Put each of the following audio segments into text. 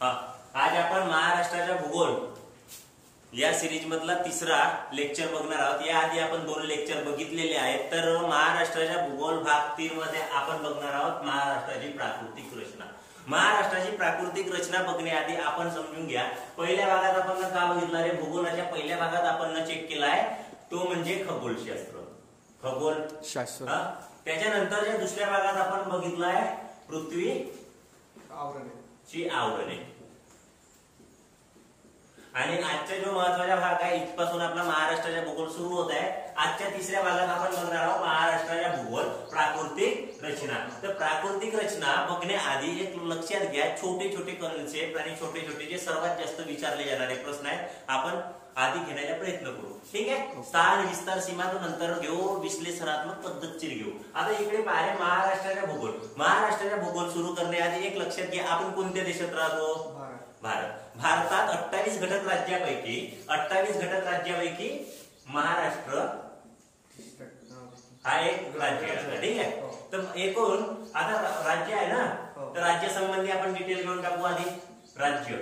हा, आज आपण महाराष्ट्राचा भूगोल या सिरीज मधला तिसरा लेक्चर बघणार आहोत। या आधी आपण 2 लेक्चर बघितलेले आहेत। तर महाराष्ट्राच्या भूगोल भाग 3 मध्ये आपण बघणार आहोत महाराष्ट्राची प्राकृतिक रचना। महाराष्ट्राची प्राकृतिक रचना बघण्याआधी आपण समजून घ्या, पहिल्या भागात आपण का बघितलं रे, भूगोलाच्या पहिल्या भागात आपण चेक केलाय तो म्हणजे खगोलशास्त्र, खगोलशास्त्र। त्याच्यानंतरच्या दुसऱ्या भागात आपण बघितलाय पृथ्वी आवरणे आवरणे। आणि आजचा जो महत्त्वाचा भाग आहे, इथपासून आपला महाराष्ट्राचा भूगोल सुरू होत आहे। आजच्या तिसऱ्या भागात आपण बघणार आहोत महाराष्ट्राचा भूगोल प्राकृतिक रचना। तर प्राकृतिक रचना बघण्याआधी एक लक्षात घ्या, छोटे छोटे कन्सेप्ट आणि छोटे छोटे जे सर्वात जास्त विचारले जाणारे प्रश्न आहेत आपण आधी घेण्याचा प्रयत्न करू, ठीक आहे। स्थान विस्तार सीमा तो नंतर घेऊ, विश्लेषणात्मक पद्धतशीर घेऊ। आता इकडे पाहिले महाराष्ट्राचा भूगोल। महाराष्ट्राचा भूगोल सुरू करण्याआधी एक लक्षात घ्या, आपण कोणत्या देशात राहतो? भारत। भारतात 28 घटक राज्यापैकी महाराष्ट्र हा एक राज्य आहे, ठीक आहे। तर एकूण आता राज्य आहे ना, तर राज्य संबंधी आपण डिटेल घेऊन टाकू आधी। राज्य,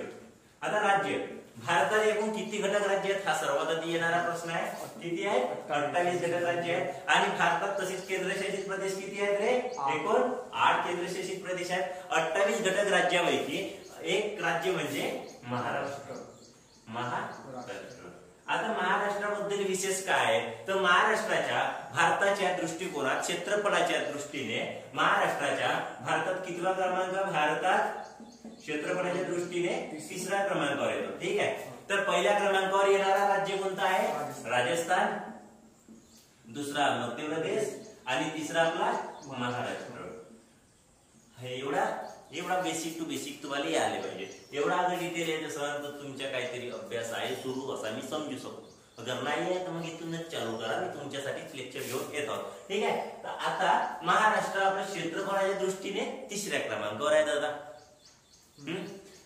आता राज्य भारतात एकूण किती घटक राज्य आहेत हा सर्वात आधी येणारा प्रश्न आहे। किती आहेत? 28 घटक राज्य आहेत। आणि भारतात तसेच केंद्रशासित प्रदेश किती आहेत रे? एकूण 8 केंद्रशासित प्रदेश आहेत। 28 घटक राज्यापैकी एक राज्य म्हणजे महाराष्ट्र। आता महाराष्ट्राबद्दल विशेष काय आहे, तर महाराष्ट्राच्या भारताच्या दृष्टिकोनात क्षेत्रफळाच्या दृष्टीने महाराष्ट्राच्या भारतात कितवा क्रमांक? भारतात क्षेत्रफळाच्या दृष्टीने 3रा क्रमांकावर येतो, ठीक आहे। तर पहिल्या क्रमांकावर येणारा राज्य कोणता आहे? राजस्थान, दुसरा मध्य प्रदेश आणि तिसरा आपला महाराष्ट्र। एवढा बेसिक टू बेसिक तुम्हाला यायला पाहिजे। एवढा अगर डिटेल येत असेल तर तुमच्या काहीतरी अभ्यास आहे सुरू असा मी समजू शकतो। अगर नाही आहे तर मग इथूनच चालू करा, मी तुमच्यासाठी लेक्चर घेऊन येत आहोत, ठीक आहे। तर आता महाराष्ट्र आपल्या क्षेत्रफळाच्या दृष्टीने 3ऱ्या क्रमांकावर आहे दादा।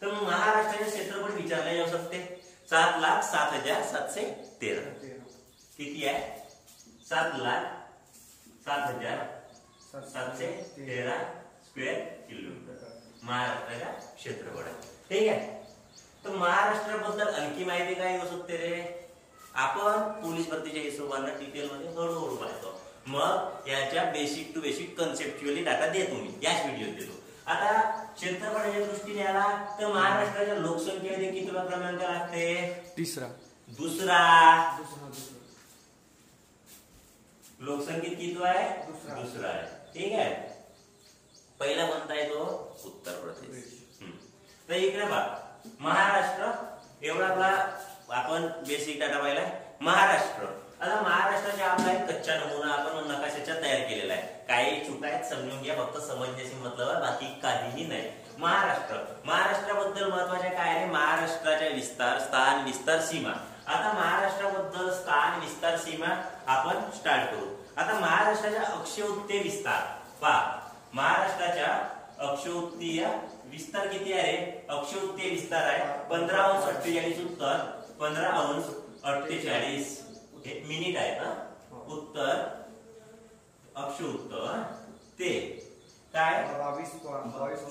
तर महाराष्ट्राचे क्षेत्रफळ विचारले जाऊ शकते 7,07,713 किती आहे? 7,07,713 स्क्वेअर किलोमीटर महाराष्ट्राच्या क्षेत्रफळ आहे, ठीक आहे। तर महाराष्ट्राबद्दल आणखी माहिती काय येऊ शकते रे? आपण पोलीस भरतीच्या हिशोबाने डिटेल मध्ये हळूहळू पाहतो, मग याच्या basic to basic conceptually data देतो मी याच व्हिडिओत देतो। आता क्षेत्रफळाच्या दृष्टीने आला तर महाराष्ट्राच्या लोकसंख्येमध्ये कितवा क्रमांक लागते? 3रा। दुसरा लोकसंख्येत कितवा आहे? दुसरा आहे, ठीक आहे। पहिला कोणता आहे तो? उत्तर प्रदेश। तर इकडे बघ, महाराष्ट्र एवढा आपला आपण बेसिक डाटा पाहिलाय। महाराष्ट्र, आता महाराष्ट्राच्या आपला एक कच्चा नमुना आपण नकाशाचा तयार केलेला आहे। काही चुका आहेत समजून घ्या, फक्त समजण्याची मतलब आहे, बाकी काहीही नाही। महाराष्ट्राबद्दल महत्वाचे काय आहे? महाराष्ट्राच्या विस्तार, स्थान, विस्तार, सीमा। आता महाराष्ट्राबद्दल स्थान, विस्तार, सीमा आपण स्टार्ट करू। आता महाराष्ट्राच्या अक्षोत्तीय विस्तार पहा, महाराष्ट्राच्या अक्षोत्तीय विस्तार किती आहे? अक्षोत्तीय विस्तार आहे 15°48 उत्तर, 15°48 मिनिट आहे ना, उत्तर अक्षोत्तर ते काय? 22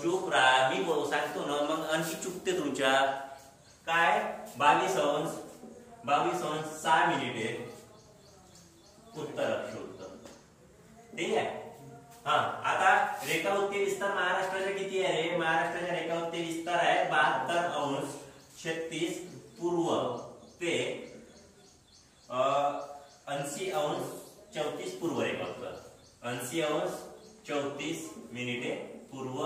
चूक राहा, मी सांगतो ना, मग आणखी चुकते तुमच्या काय? 22° 6 मिनिटे उत्तर अक्षोत्तर, ठीक आहे। हा, आता रेखावृत्तीय विस्तार महाराष्ट्राचा किती आहे रे? महाराष्ट्राचा रेखावृत्तीय विस्तार आहे 72°36 पूर्व ते 80°34 पूर्व रेखावृत्त, 80°34 मिनिटे पूर्व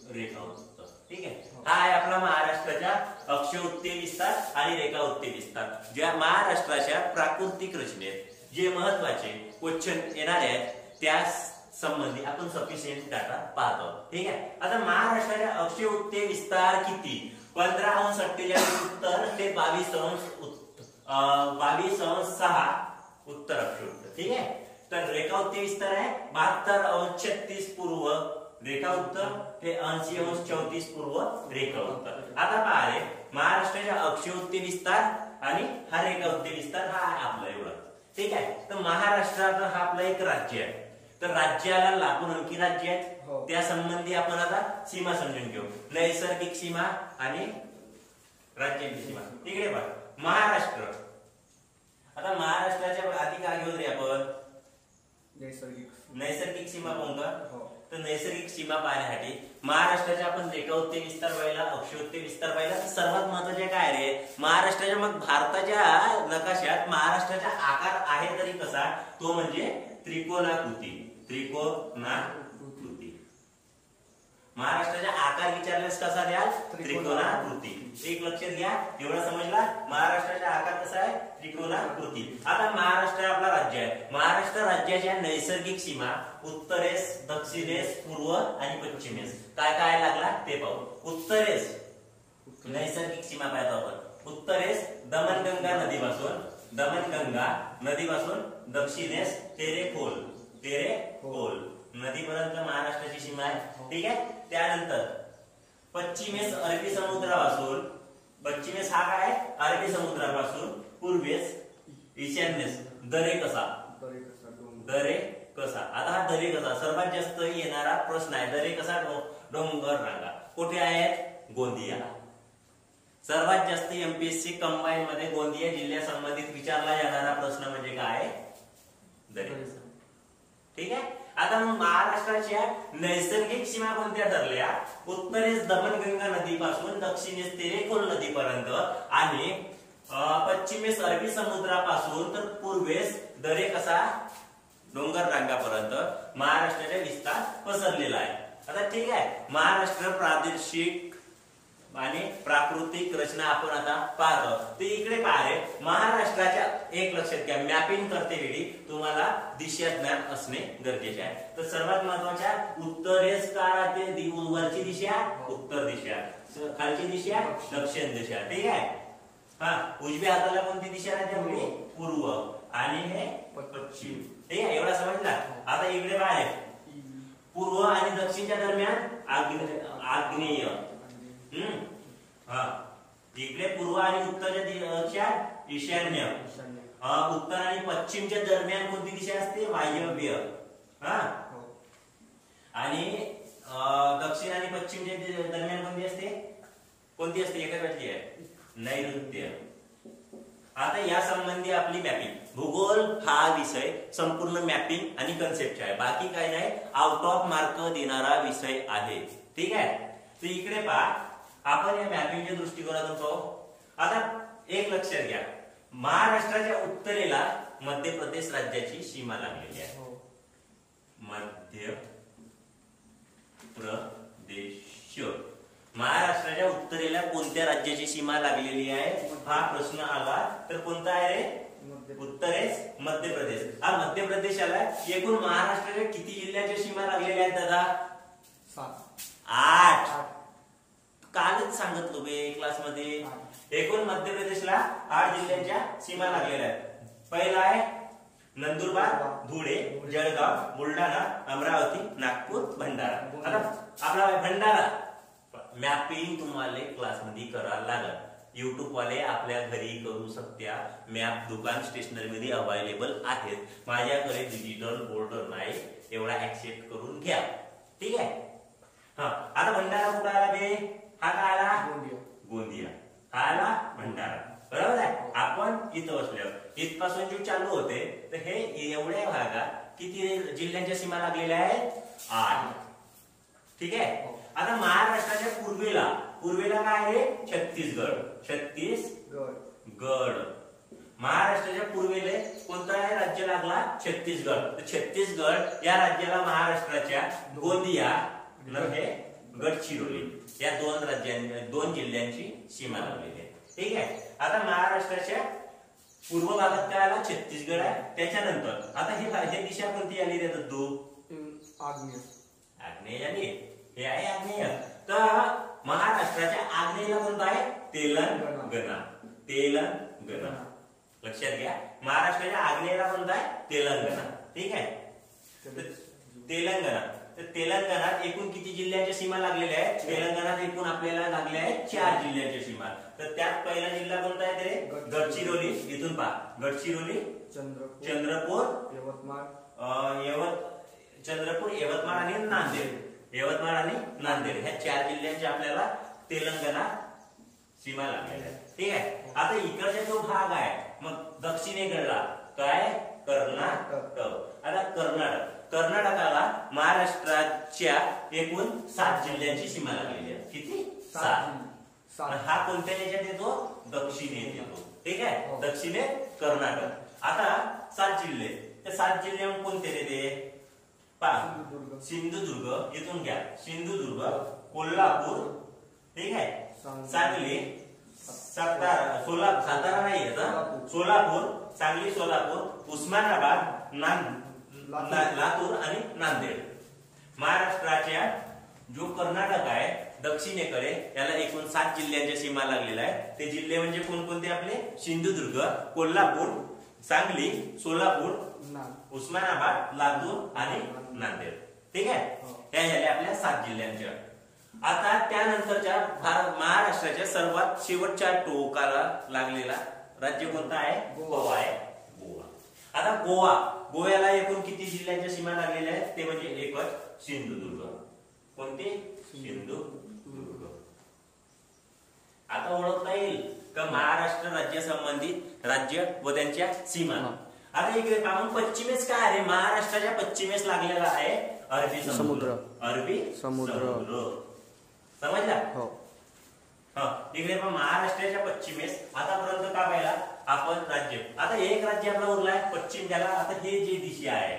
रेखावृत्त, ठीक आहे। हा आहे आपला महाराष्ट्राच्या अक्षोत्तीय विस्तार आणि रेखावृत्तीय विस्तार। ज्या महाराष्ट्राच्या प्राकृतिक रचनेत जे महत्वाचे क्वेश्चन येणार आहेत त्या संबंधी आपण सफिशियंट डाटा पाहतो, ठीक आहे। आता महाराष्ट्राच्या अक्षोत्तीय विस्तार किती? 15°48 उत्तर ते 22°6 उत्तर अक्षोत्तर, ठीक आहे। तर रेखावृत्तीय विस्तार आहे 72°36 पूर्व रेखावृत्त ते 80°34 पूर्व रेखावृत्त। आता पहा रे, महाराष्ट्राच्या अक्षोत्तीय विस्तार आणि हा रेखावृत्तीय विस्तार हा आहे आपला एवढा, ठीक आहे। तर महाराष्ट्रात हा आपला एक राज्य आहे। तर राज्याला लागून आणखी राज्य आहेत, हो. त्या संबंधी आपण आता सीमा समजून घेऊ. नैसर्गिक सीमा आणि राज्यांची सीमा. इकडे पहा, महाराष्ट्र. आता महाराष्ट्राच्या आधी काय घेऊ रे आपण? नैसर्गिक सीमा पाहू का? तर नैसर्गिक सीमा पाहण्यासाठी महाराष्ट्राच्या आपण रेखावृत्तीय विस्तार पाहिला, अक्षवृत्तीय विस्तार पाहिला. तर सर्वात महत्वाचे काय रे, महाराष्ट्राच्या मग भारताच्या नकाशात महाराष्ट्राचा आकार आहे तरी कसा, तो म्हणजे त्रिकोणाकृती. त्रिकोणाकृती. महाराष्ट्राचा आकार विचारल्यास कसा द्याल? त्रिकोणाकृती. एक लक्षात घ्या, एवढं समजला. महाराष्ट्राचा आकार कसा आहे? त्रिकोणाकृती. आता महाराष्ट्र आपला राज्य आहे. महाराष्ट्र राज्याच्या नैसर्गिक सीमा उत्तरेस, दक्षिणेस, पूर्व आणि पश्चिमेस काय काय लागला ते पाहू. उत्तरेस नैसर्गिक सीमा पाहतो आपण. उत्तरेस दमणगंगा नदीपासून दक्षिणेस तेरेखोल नदीपर्यंत महाराष्ट्राची सीमा आहे. ठीक आहे. त्यानंतर पश्चिमेस अरबी समुद्रापासून, पश्चिमेस हा काय आहे? अरबी समुद्रापासून पूर्वेस ईशान्येस दरेकसा. आता हा दरेकसा सर्वात जास्त येणारा प्रश्न आहे. दरेकसा डोंगर रांगा कुठे आहेत? गोंदिया. सर्वात जास्त एमपीएससी कंबाईन मध्ये गोंदिया जिल्ह्या संबंधित विचारला जाणारा प्रश्न म्हणजे काय? दरेकसा. ठीक आहे. आता महाराष्ट्राच्या नैसर्गिक सीमा कोणत्या ठरल्या? उत्तरेस दमणगंगा नदीपासून दक्षिणेस तेरेखोल नदीपर्यंत आणि पश्चिमेस अरबी समुद्रापासून तर पूर्वेस दरेकसा डोंगर रांगापर्यंत महाराष्ट्राचा विस्तार पसरलेला आहे. आता ठीक आहे. महाराष्ट्र प्रादेशिक आणि प्राकृतिक रचना आपण आता पाहतो. ते इकडे पहा रे, महाराष्ट्राच्या एक लक्षात घ्या, मॅपिंग करते वेळी तुम्हाला दिशा ज्ञान असणे गरजेचे आहे. तर सर्वात महत्वाच्या उत्तरेस काय राहते? वरची दिशा उत्तर दिशा, खालची दिशा दक्षिण दिशा. ठीक आहे. हा, उजव्या हाताला कोणती दिशा राहते आपली? पूर्व आणि हे पश्चिम. ठीक आहे. एवढा समजला. आता इकडे काय आहे? पूर्व आणि दक्षिणच्या दरम्यान आग्नेय. इकडे पूर्व आणि उत्तरच्या ईशान्य. उत्तर आणि पश्चिमच्या दरम्यान कोणती दिशा असते? वायव्य. आणि दक्षिण आणि पश्चिमच्या दरम्यान कोणती असते? एका वाटली आहे नैऋत्य. आता या संबंधी आपली मॅपिंग, भूगोल हा विषय संपूर्ण मॅपिंग आणि कन्सेप्टचा आहे. बाकी काय नाही, आउट ऑफ मार्क देणारा विषय आहे. ठीक आहे. तर इकडे पहा, आपण या मॅपिंगच्या दृष्टिकोनातून पाहू. आता एक लक्षात घ्या, महाराष्ट्राच्या उत्तरेला मध्य प्रदेश राज्याची सीमा लागलेली आहे. मध्य प्रदेश. महाराष्ट्राच्या उत्तरेला कोणत्या राज्याची सीमा लागलेली आहे हा प्रश्न आला तर कोणता आहे रे? उत्तरेस मध्य प्रदेश. हा मध्य प्रदेशाला एकूण महाराष्ट्राच्या किती जिल्ह्याच्या सीमा लागलेल्या आहेत दादा? 8. कालच सांगितलो बे क्लासमध्ये. एकूण मध्य प्रदेशला 8 जिल्ह्यांच्या सीमा लागलेल्या आहेत. पहिला आहे नंदुरबार, धुळे, जळगाव, बुलढाणा, अमरावती, नागपूर, भंडारा. आता आपला भंडारा मॅपिंग तुम्हाला क्लासमध्ये करायला लागेल. युट्यूब वाले आपल्या घरी करू शकत्या. मॅप दुकान स्टेशनरी मध्ये अवेलेबल आहेत. माझ्याकडे डिजिटल बोर्ड नाही, एवढा ऍक्सेप्ट करून घ्या. ठीक आहे. आता भंडारा कुठं आला बे? हा काय आला? गोंदिया. हा आला भंडारा. बरोबर आहे. आपण इथं बसल्यावर इथपासून जे चालू होते तर हे एवढ्या भागात किती जिल्ह्यांच्या सीमा लागलेल्या आहेत? 8. ठीक आहे. आता महाराष्ट्राच्या पूर्वेला काय आहे? छत्तीसगड. महाराष्ट्राच्या पूर्वेला कोणता आहे राज्य लागला? छत्तीसगड. तर छत्तीसगड या राज्याला महाराष्ट्राच्या गोंदिया हे गडचिरोली या 2 जिल्ह्यांची सीमा लागलेली आहे. ठीक आहे. आता महाराष्ट्राच्या पूर्व भागात काय आला? छत्तीसगड आहे. त्याच्यानंतर आता हे दिशा कोणती आली रे दद्दू? आग्नेय आली. हे आहे आग्नेय. तर महाराष्ट्राच्या आग्नेयला कोणता आहे? तेलंगणा. लक्षात घ्या, महाराष्ट्राच्या आग्नेयला कोणता आहे? तेलंगणा. ठीक आहे. तेलंगणा. तर तेलंगणात एकूण किती जिल्ह्यांच्या सीमा लागलेल्या आहेत? तेलंगणात एकूण आपल्याला लागल्या आहेत 4 जिल्ह्यांच्या सीमा. तर त्यात पहिला जिल्हा कोणता आहे ते? गडचिरोली. इथून पहा, गडचिरोली, चंद्रपूर, यवतमाळ, चंद्रपूर, यवतमाळ आणि नांदेड. यवतमाळ आणि नांदेड ह्या 4 जिल्ह्यांची आपल्याला तेलंगणा सीमा लागलेली आहे. ठीक आहे. आता इकडचा जो भाग आहे मग दक्षिणेकडला काय कर्नाटक. आता कर्नाटकाला महाराष्ट्राच्या एकूण 7 जिल्ह्यांची सीमा लागलेली आहे. किती? 7. हा कोणत्या याच्यात येतो? दक्षिणेत येतो. ठीक आहे. दक्षिणेत कर्नाटक. आता 7 जिल्हे, त्या 7 जिल्ह्यांमध्ये कोणते येते? सिंधुदुर्ग इथून घ्या. सिंधुदुर्ग, कोल्हापूर, ठीक आहे, सांगली, सातारा नाही सोलापूर, सांगली, सोलापूर, उस्मानाबाद, लातूर आणि नांदेड. महाराष्ट्राच्या जो कर्नाटक आहे दक्षिणेकडे याला एकूण 7 जिल्ह्यांच्या सीमा लागलेल्या आहे. ते जिल्हे म्हणजे कोणकोणते आपले? सिंधुदुर्ग, कोल्हापूर, सांगली, सोलापूर, उस्मानाबाद, लातूर आणि नांदेड. ठीक आहे. या झाल्या आपल्या 7 जिल्ह्यांच्या. आता त्यानंतरच्या महाराष्ट्राच्या सर्वात शेवटच्या टोकाला लागलेला राज्य कोणता आहे? गोवा आहे. गोवा. आता गोव्याला एकूण किती जिल्ह्यांच्या सीमा लागलेल्या आहेत? ते म्हणजे एकच सिंधुदुर्ग. कोणते? सिंधुदुर्ग. आता ओळखता येईल का महाराष्ट्र राज्य संबंधित राज्य व त्यांच्या सीमा. आता इकडे पाहून पश्चिमेस काय आहे? महाराष्ट्राच्या पश्चिमेस लागलेला आहे अरबी समुद्र. अरबी समुद्र समजला? हो. इकडे पण महाराष्ट्राच्या पश्चिमेस आतापर्यंत का पाहिला आपण राज्य. आता एक राज्य आपला उरलाय पश्चिम. त्याला आता हे जे दिशा आहे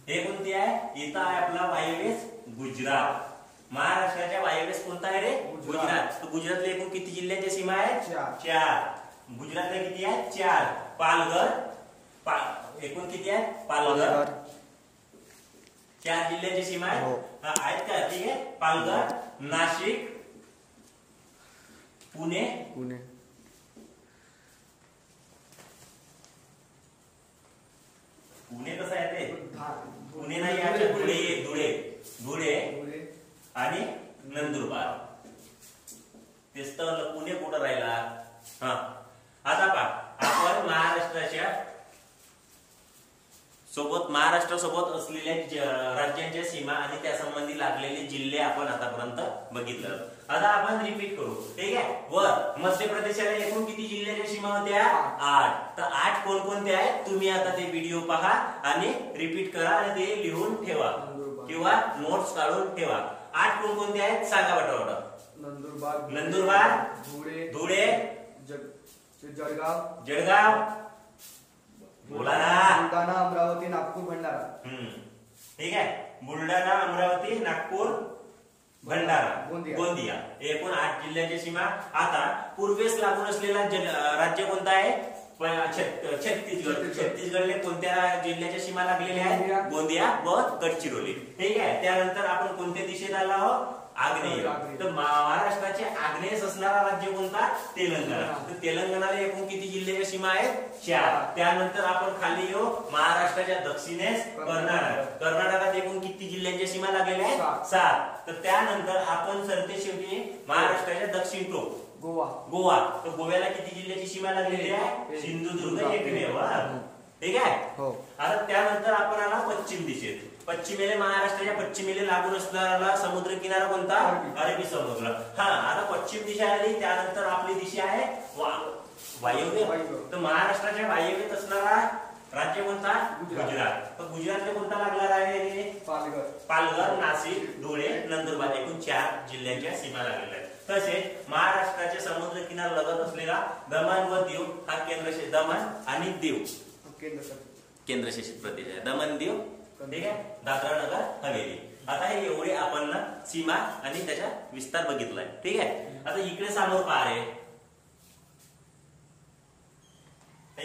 हे कोणती आहे? इथं आहे आपला वायव्येस गुजरात. महाराष्ट्राच्या वायव्येस कोणता आहे रे? गुजरात. तर गुजरातला एकूण किती जिल्ह्यांच्या सीमा आहेत? 4. गुजरातला किती आहेत? 4. पालघर एकूण किती आहेत? पालघर 4 जिल्ह्यांची सीमा आहेत का? ठीक आहे. पालघर, नाशिक, पुणे कसं आहे ते? पुणे नाही आहे, धुळे आणि नंदुरबार. तेच तर पुणे कुठं राहिला? आता पहा आपण महाराष्ट्रासोबत असलेल्या राज्यांच्या सीमा आणि त्या संबंधी लागलेले जिल्हे आपण आतापर्यंत बघितलं. आता आपण रिपीट करू. ठीक आहे. वर मध्य प्रदेशाला एकूण किती जिल्ह्याच्या सीमा होत्या? 8. तर 8 कोणकोणते आहेत? तुम्ही आता ते व्हिडिओ पहा आणि रिपीट करा आणि ते लिहून ठेवा किंवा नोट्स काढून ठेवा. 8 कोणकोणते आहेत सांगा बटाबटा. नंदुरबार, धुळे, जळगाव, बुलढाणा, अमरावती, नागपूर, भंडारा. ठीक आहे. बुलढाणा, अमरावती, नागपूर, भंडारा, गोंदिया. एकूण 8 जिल्ह्यांची सीमा. आता पूर्वेस लागून असलेला राज्य कोणता आहे? छत्तीसगड. छत्तीसगडले कोणत्या जिल्ह्याच्या सीमा लागलेल्या आहेत? गोंदिया व गडचिरोली. ठीक आहे. त्यानंतर आपण कोणत्या दिशेत आलो आहोत? आग्नेय. तर महाराष्ट्राचे आग्नेयेस असणारा राज्य कोणता? तेलंगणा. तर तेलंगणाला एकूण किती जिल्ह्याच्या सीमा आहेत? 4. त्यानंतर आपण खाली येऊ महाराष्ट्राच्या दक्षिणेस कर्नाटक. कर्नाटकात एकूण किती जिल्ह्यांच्या सीमा लागलेल्या आहेत? 7. तर त्यानंतर आपण सरते शेवटी महाराष्ट्राच्या दक्षिण टोक गोवा. तर गोव्याला किती जिल्ह्याची सीमा लागलेली आहे? सिंधुदुर्ग एकमेव. ठीक आहे. आता त्यानंतर आपण आला पश्चिम दिशेत. पश्चिमेला महाराष्ट्राच्या पश्चिमेला लागून असणारा समुद्र किनारा कोणता? अरबी समुद्र. आता पश्चिम दिशा आली. त्यानंतर आपली दिशा आहे वायव्य. तर महाराष्ट्राच्या वायव्येत असणारा राज्य कोणता? गुजरात. तर गुजरातला कोणता लागणार आहे? पालघर, नाशिक, धुळे, नंदुरबार. एकूण 4 जिल्ह्यांच्या सीमा लागलेल्या आहेत. तसेच महाराष्ट्राच्या समुद्र किनारा लगत असलेला दमण व दीव हा दमण आणि दीव केंद्रशासित प्रदेश आहे. दमण, दीव, ठीक आहे, दादरा नगर हवेली. आता हे एवढे आपण सीमा आणि त्याचा विस्तार बघितलाय. ठीक आहे. आता इकडे समोर पहा रे.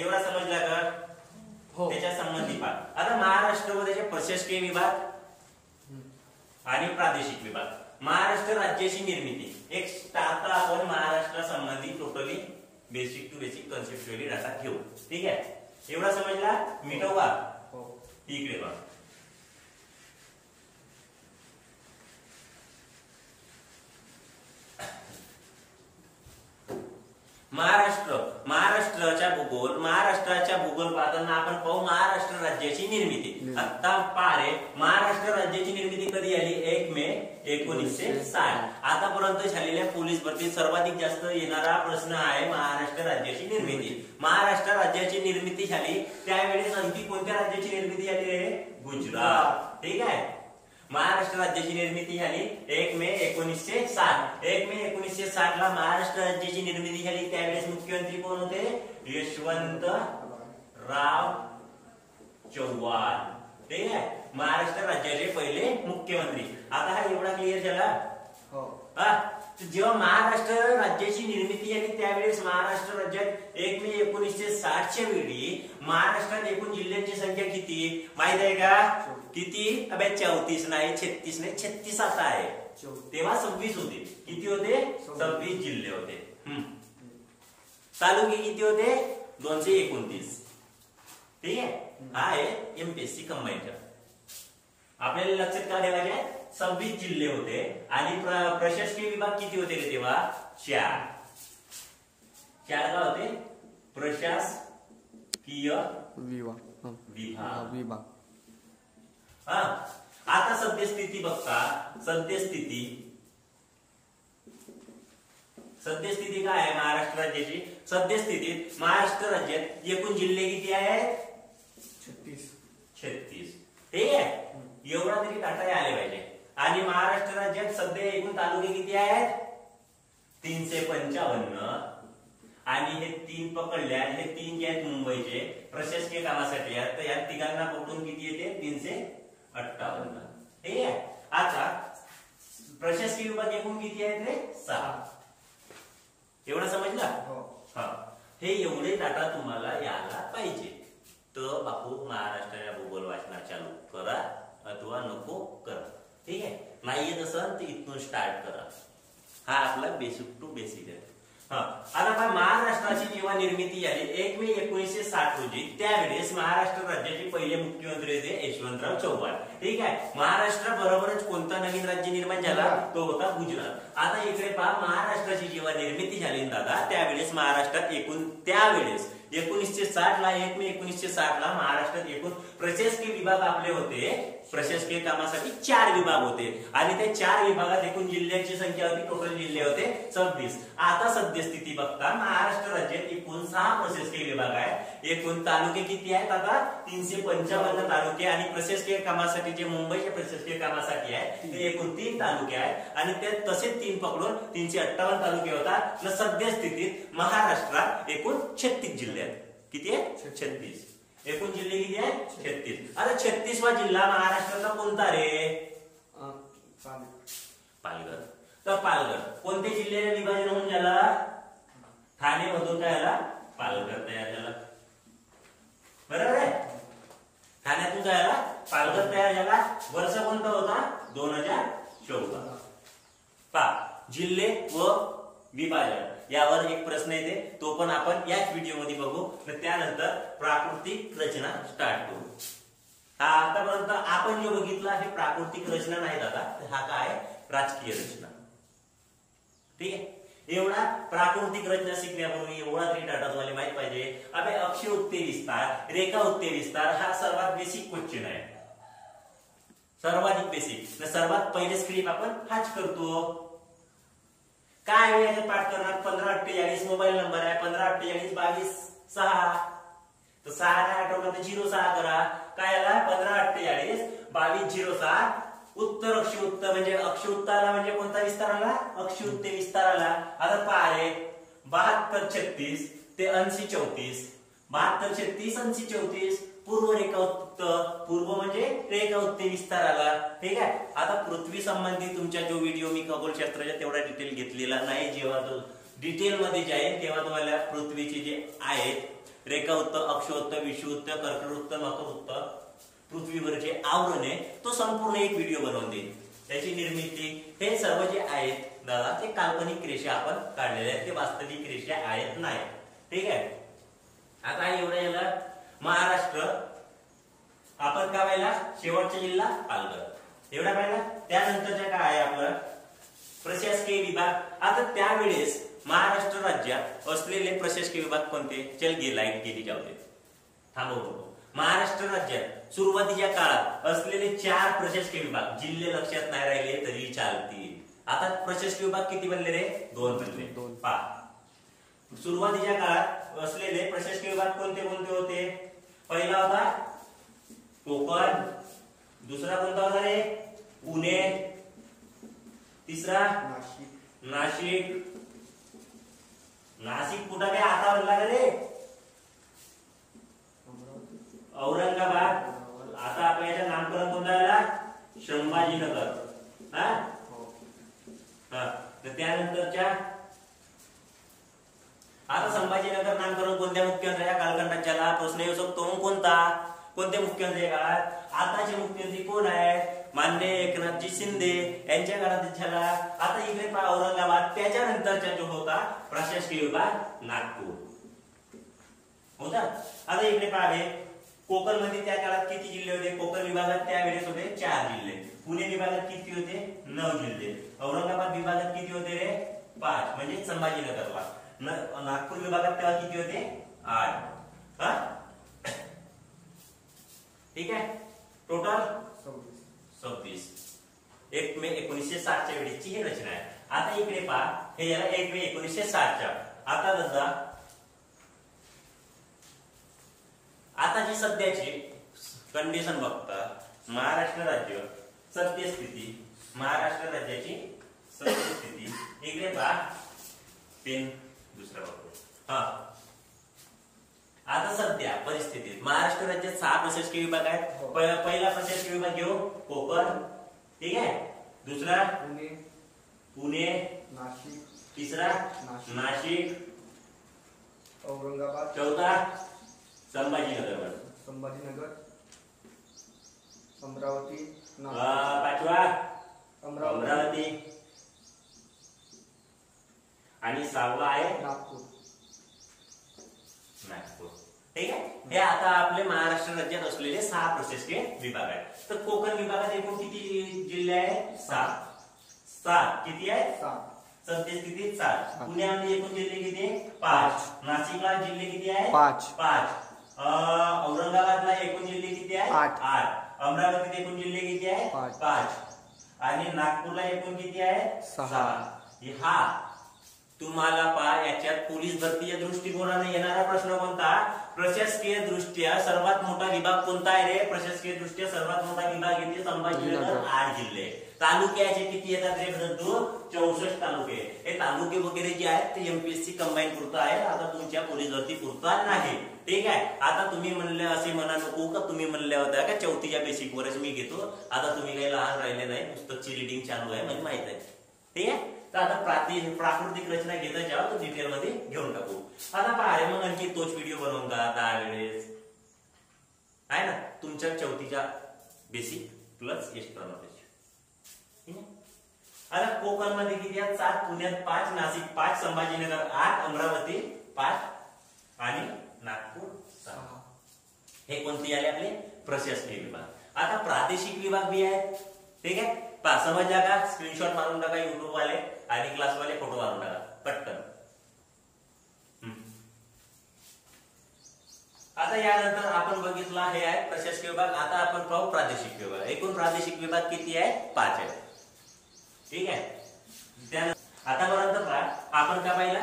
एवढा समजला का? त्याच्या संबंधी पहा. आता महाराष्ट्र व त्याचे प्रशासकीय विभाग आणि प्रादेशिक विभाग. महाराष्ट्र राज्याची निर्मिती. एक आता आपण महाराष्ट्र संबंधी totally basic to basic conceptually data घेऊ. ठीक आहे. एवढा समजला? मिटव का? इकडे बघा. महाराष्ट्र महाराष्ट्राच्या भूगोल पाहताना आपण पाहू महाराष्ट्र राज्याची निर्मिती. आता पारे महाराष्ट्र राज्याची निर्मिती कधी झाली? 1 मे 1960. आतापर्यंत झालेल्या पोलीस भरतीत सर्वाधिक जास्त येणारा प्रश्न आहे महाराष्ट्र राज्याची निर्मिती. महाराष्ट्र राज्याची निर्मिती झाली त्यावेळेस आणखी कोणत्या राज्याची निर्मिती झाली आहे? गुजरात. ठीक आहे. महाराष्ट्र राज्याची निर्मिती झाली 1 मे 1960. 1 मे 1960 ला महाराष्ट्र राज्याची निर्मिती झाली. त्यावेळेस मुख्यमंत्री कोण होते? यशवंतराव चव्हाण. ठीक आहे. महाराष्ट्र राज्याचे पहिले मुख्यमंत्री. आता हा एवढा क्लिअर झाला? जेव्हा महाराष्ट्र राज्याची निर्मिती झाली त्यावेळेस महाराष्ट्र राज्यात 1 मे 1960 च्या वेळी महाराष्ट्रात एकूण जिल्ह्यांची संख्या किती माहित आहे का? किती? अबे 34 नाही, 36 नाही, 36 आता आहे. तेव्हा 26 होते. किती होते? 26 जिल्हे होते. तालुके किती होते? 229. ठीक आहे. हा आहे एमपीएससी कंबाईनचा. आपल्याला लक्षात का ठेवायचे? 26 जिल्हे होते आणि प्रशासकीय विभाग किती होते रे तेव्हा? 4 का होते? प्रशासकीय विभाग. आता सद्यस्थिती बघता. सद्यस्थिती काय आहे महाराष्ट्र राज्याची? सद्यस्थितीत महाराष्ट्र राज्यात एकूण जिल्हे किती आहेत? 36. ठीक आहे. एवढा तरी डाटा आले पाहिजे. आणि महाराष्ट्र राज्यात सध्या एकूण तालुके किती आहेत? 355. आणि हे 3 पकडले आणि हे 3 जे आहेत मुंबईचे प्रशासकीय कामासाठी आहेत तर या तिघांना पकडून किती येते? 358. ठीक आहे. आता प्रशासकीय विभाग एकूण किती आहेत रे? 6. एवढं समजलं? हे एवढे डाटा तुम्हाला यायला पाहिजे. तर बापू महाराष्ट्राच्या भूगोल वाचना चालू करा अथवा नको करा. ठीक आहे. नाही येत असेल तर इथून स्टार्ट करा. हा आपला बेसिक टू बेसिक आहे. आता महाराष्ट्राची जेव्हा निर्मिती झाली 1 मे 1960 रोजी त्यावेळेस महाराष्ट्र राज्याचे पहिले मुख्यमंत्री होते यशवंतराव चव्हाण. ठीक आहे. महाराष्ट्र बरोबरच कोणता नवीन राज्य निर्माण झाला? तो होता गुजरात. आता इकडे पहा महाराष्ट्राची जेव्हा निर्मिती झाली दादा त्यावेळेस महाराष्ट्रात एकूण त्यावेळेस 1960 ला 1 मे 1960 ला महाराष्ट्रात एकूण प्रशासकीय विभाग आपले होते. प्रशासकीय कामासाठी 4 विभाग होते आणि त्या 4 विभागात एकूण जिल्ह्यांची संख्या होती. टोटल जिल्हे होते 26. आता सद्यस्थिती बघता महाराष्ट्र राज्यात एकूण 6 प्रशासकीय विभाग आहेत. एकूण तालुके किती आहेत? आता 355 तालुके आणि प्रशासकीय कामासाठी जे मुंबईच्या प्रशासकीय कामासाठी आहे ते एकूण 3 तालुके आहेत आणि ते तसेच 3 पकडून 358 तालुके होतात. सद्यस्थितीत महाराष्ट्रात एकूण 36 जिल्हे आहेत. किती आहेत? 36. एकूण जिल्हे किती आहेत? 36. आता 36वा जिल्हा महाराष्ट्राचा कोणता रे? पालघर. तर पालघर कोणत्या जिल्ह्याने विभाजन होऊन झाला? ठाणे मधून काय झाला? पालघर तयार झाला. बरोबर आहे. ठाण्यातून काय झाला? पालघर तयार झाला. वर्ष कोणता होता? 2014. जिल्हे व विभाजन यावर एक प्रश्न येते तो पण आपण याच व्हिडिओ मध्ये बघू. त्यानंतर प्राकृतिक रचना स्टार्ट करू. आतापर्यंत आपण जे बघितलं हे प्राकृतिक रचना नाही दादा. हा काय? राजकीय रचना. ठीक आहे. एवढा प्राकृतिक रचना शिकण्यापूर्वी एवढा तरी डाटा तुम्हाला माहित पाहिजे. अबे अक्ष उत्ते विस्तार, रेखा उत्ते विस्तार हा सर्वात बेसिक क्वेश्चन आहे. सर्वाधिक बेसिक. सर्वात पहिले स्क्रीप आपण हाच करतो. काय वेळेचे पाठ करणार? 1548 मोबाईल नंबर आहे. 15482226. तर 6 ने आठवलं तर 06 करा. काय आला? 15482226. उत्तर अक्ष उत्तर म्हणजे अक्ष उत्तराला म्हणजे कोणता विस्तार आला? अक्ष उत्ते विस्तार आला. आता पहा रे 7236 ते 8034. 7236 8034 पूर्व रेखा उत्तर. पूर्व म्हणजे रेखा उत्ते विस्तार आला. ठीक आहे. आता पृथ्वी संबंधी तुमचा जो व्हिडिओ मी खगोलशास्त्राचा तेवढा डिटेल घेतलेला नाही. जेव्हा तो डिटेल मध्ये जाईल तेव्हा तुम्हाला पृथ्वीचे जे आहेत रेखावृत्त, अक्षवृत्त, विषुवृत्त, कर्कवृत्त, मकरवृत्त, पृथ्वीवरचे आवरण आहे तो संपूर्ण एक व्हिडिओ बनवून देईल. त्याची निर्मिती हे सर्व जे आहेत दादा ते काल्पनिक रेषा आपण काढलेल्या आहेत. ते वास्तविक रेषा आहेत नाही. ठीक आहे. आता एवढं झालं महाराष्ट्र. आपण काय पाहिला? शेवटचा जिल्हा पालघर. एवढा पाहिला. त्यानंतरच्या काय आहे आपलं? प्रशासकीय विभाग. आता त्यावेळेस महाराष्ट्र राज्यात असलेले प्रशासकीय विभाग कोणते? चल गे लाईट गेली जाऊ दे, थांबवू नको. महाराष्ट्र राज्यात सुरुवातीच्या काळात असलेले 4 प्रशासकीय विभाग, जिल्हे लक्षात नाही राहिले तरी चालतील. आता प्रशासकीय विभाग किती बनले रे? 2 बनले. पहा, सुरुवातीच्या काळात असलेले प्रशासकीय विभाग कोणते कोणते होते? पहिला होता कोकण, दुसरा कोणता होता रे? पुणे, तिसरा नाशिक. नाशिक कुठं काय आता बनला रे? औरंगाबाद. आता आपल्या नामकरण कोणता झाला? संभाजीनगर. तर त्यानंतरच्या आता संभाजीनगर नामकरण कोणत्या मुख्यमंत्र्याच्या कालखंडात झाला? प्रश्न येऊ शकतो. कोणता? कोणते मुख्यमंत्री काळात? आताचे मुख्यमंत्री कोण आहेत? माननीय एकनाथजी शिंदे यांच्या काळात झाला. आता इकडे पहा औरंगाबाद. त्याच्यानंतरचा जो होता प्रशासकीय विभाग नागपूर होता. आता इकडे पहा कोकण मध्ये त्या काळात किती जिल्हे होते? कोकण विभागात त्यावेळेस होते 4 जिल्हे. पुणे विभागात किती होते? 9 जिल्हे. औरंगाबाद विभागात किती होते रे? 5, म्हणजे संभाजीनगरला. नागपूर विभागात तेव्हा किती होते? 8. ठीक आहे. टोटल 26. 1 मे 1960 च्या वेळेची ही रचना आहे. आता इकडे पहा, हे याला 1 मे 1960 च्या. आता बघा, आता जी सध्याची कंडिशन बघता, महाराष्ट्र राज्य सद्यस्थिती, महाराष्ट्र राज्याची सद्यस्थिती इकडे पहा. पेन दुसरा बघतो. आता सध्या परिस्थितीत महाराष्ट्र राज्यात 6 प्रशासकीय विभाग आहेत. पहिला प्रशासकीय विभाग घेऊ कोकण, ठीक आहे. दुसरा पुणे, नाशिक. तिसरा नाशिक, औरंगाबाद. चौथा संभाजीनगर, अमरावती. पाचवा अमरावती आणि 6वा आहे नागपूर. ठीक आहे. हे आता आपले महाराष्ट्र राज्यात असलेले 6 प्रशासकीय विभाग आहेत. तर कोकण विभागात एकूण किती जिल्हे आहेत? 7. किती आहेत? 7. सद्यस्थितीत 7. पुण्यामध्ये एकूण जिल्हे किती? 5. नाशिकला जिल्हे किती आहेत? 5. औरंगाबादला एकूण जिल्हे किती आहेत? 8. अमरावतीत एकूण जिल्हे किती आहेत? 5. आणि नागपूरला एकूण किती आहेत? 6. हा तुम्हाला पहा, याच्यात पोलीस भरतीच्या दृष्टिकोनाने येणारा प्रश्न कोणता? प्रशासकीय दृष्ट्या सर्वात मोठा विभाग कोणता आहे रे? प्रशासकीय दृष्ट्या सर्वात मोठा विभाग येते संभाजीनगर. 8 जिल्हे. तालुक्याचे किती येतात रे परंतु? 64 तालुके. हे तालुके वगैरे जे आहेत ते एमपीएससी कंबाईन पुरतं आहे. आता तुमच्या पोलीस भरती पुरता नाही. ठीक आहे. आता तुम्ही म्हणले असे म्हणा नको का तुम्ही म्हणल्या होत्या का 4थीच्या बेसिक वरच मी घेतो. आता तुम्ही काही लहान राहिले नाही, पुस्तकची रिडिंग चालू आहे म्हणजे माहित आहे. ठीक आहे. तर आता प्राकृतिक रचना घेता जावं तर डिटेल मध्ये घेऊन टाकू. आता पहा, मग आणखी तोच व्हिडिओ बनवून का 10 वेळेस आहे ना तुमच्या 4थीच्या बेसिक प्लस एक्स्ट्रा नॉलेज. आता कोकण मध्ये किती आहेत? 7. पुण्यात 5, नाशिक 5, संभाजीनगर 8, अमरावती 5 आणि नागपूर 6. हे कोणते आले आपले? प्रशासकीय विभाग. आता प्रादेशिक विभाग बी आहेत. ठीक आहे. समजला का? स्क्रीनशॉट मारून टाका युट्यूब वाले आणि क्लास वाले फोटो मारून टाका पटकन. आता यानंतर आपण बघितला हे आहे प्रशासकीय विभाग. आता आपण पाहू प्रादेशिक विभाग. एकूण प्रादेशिक विभाग किती आहेत? 5 आहेत. ठीक आहे. आतापर्यंत आपण काय पाहिला?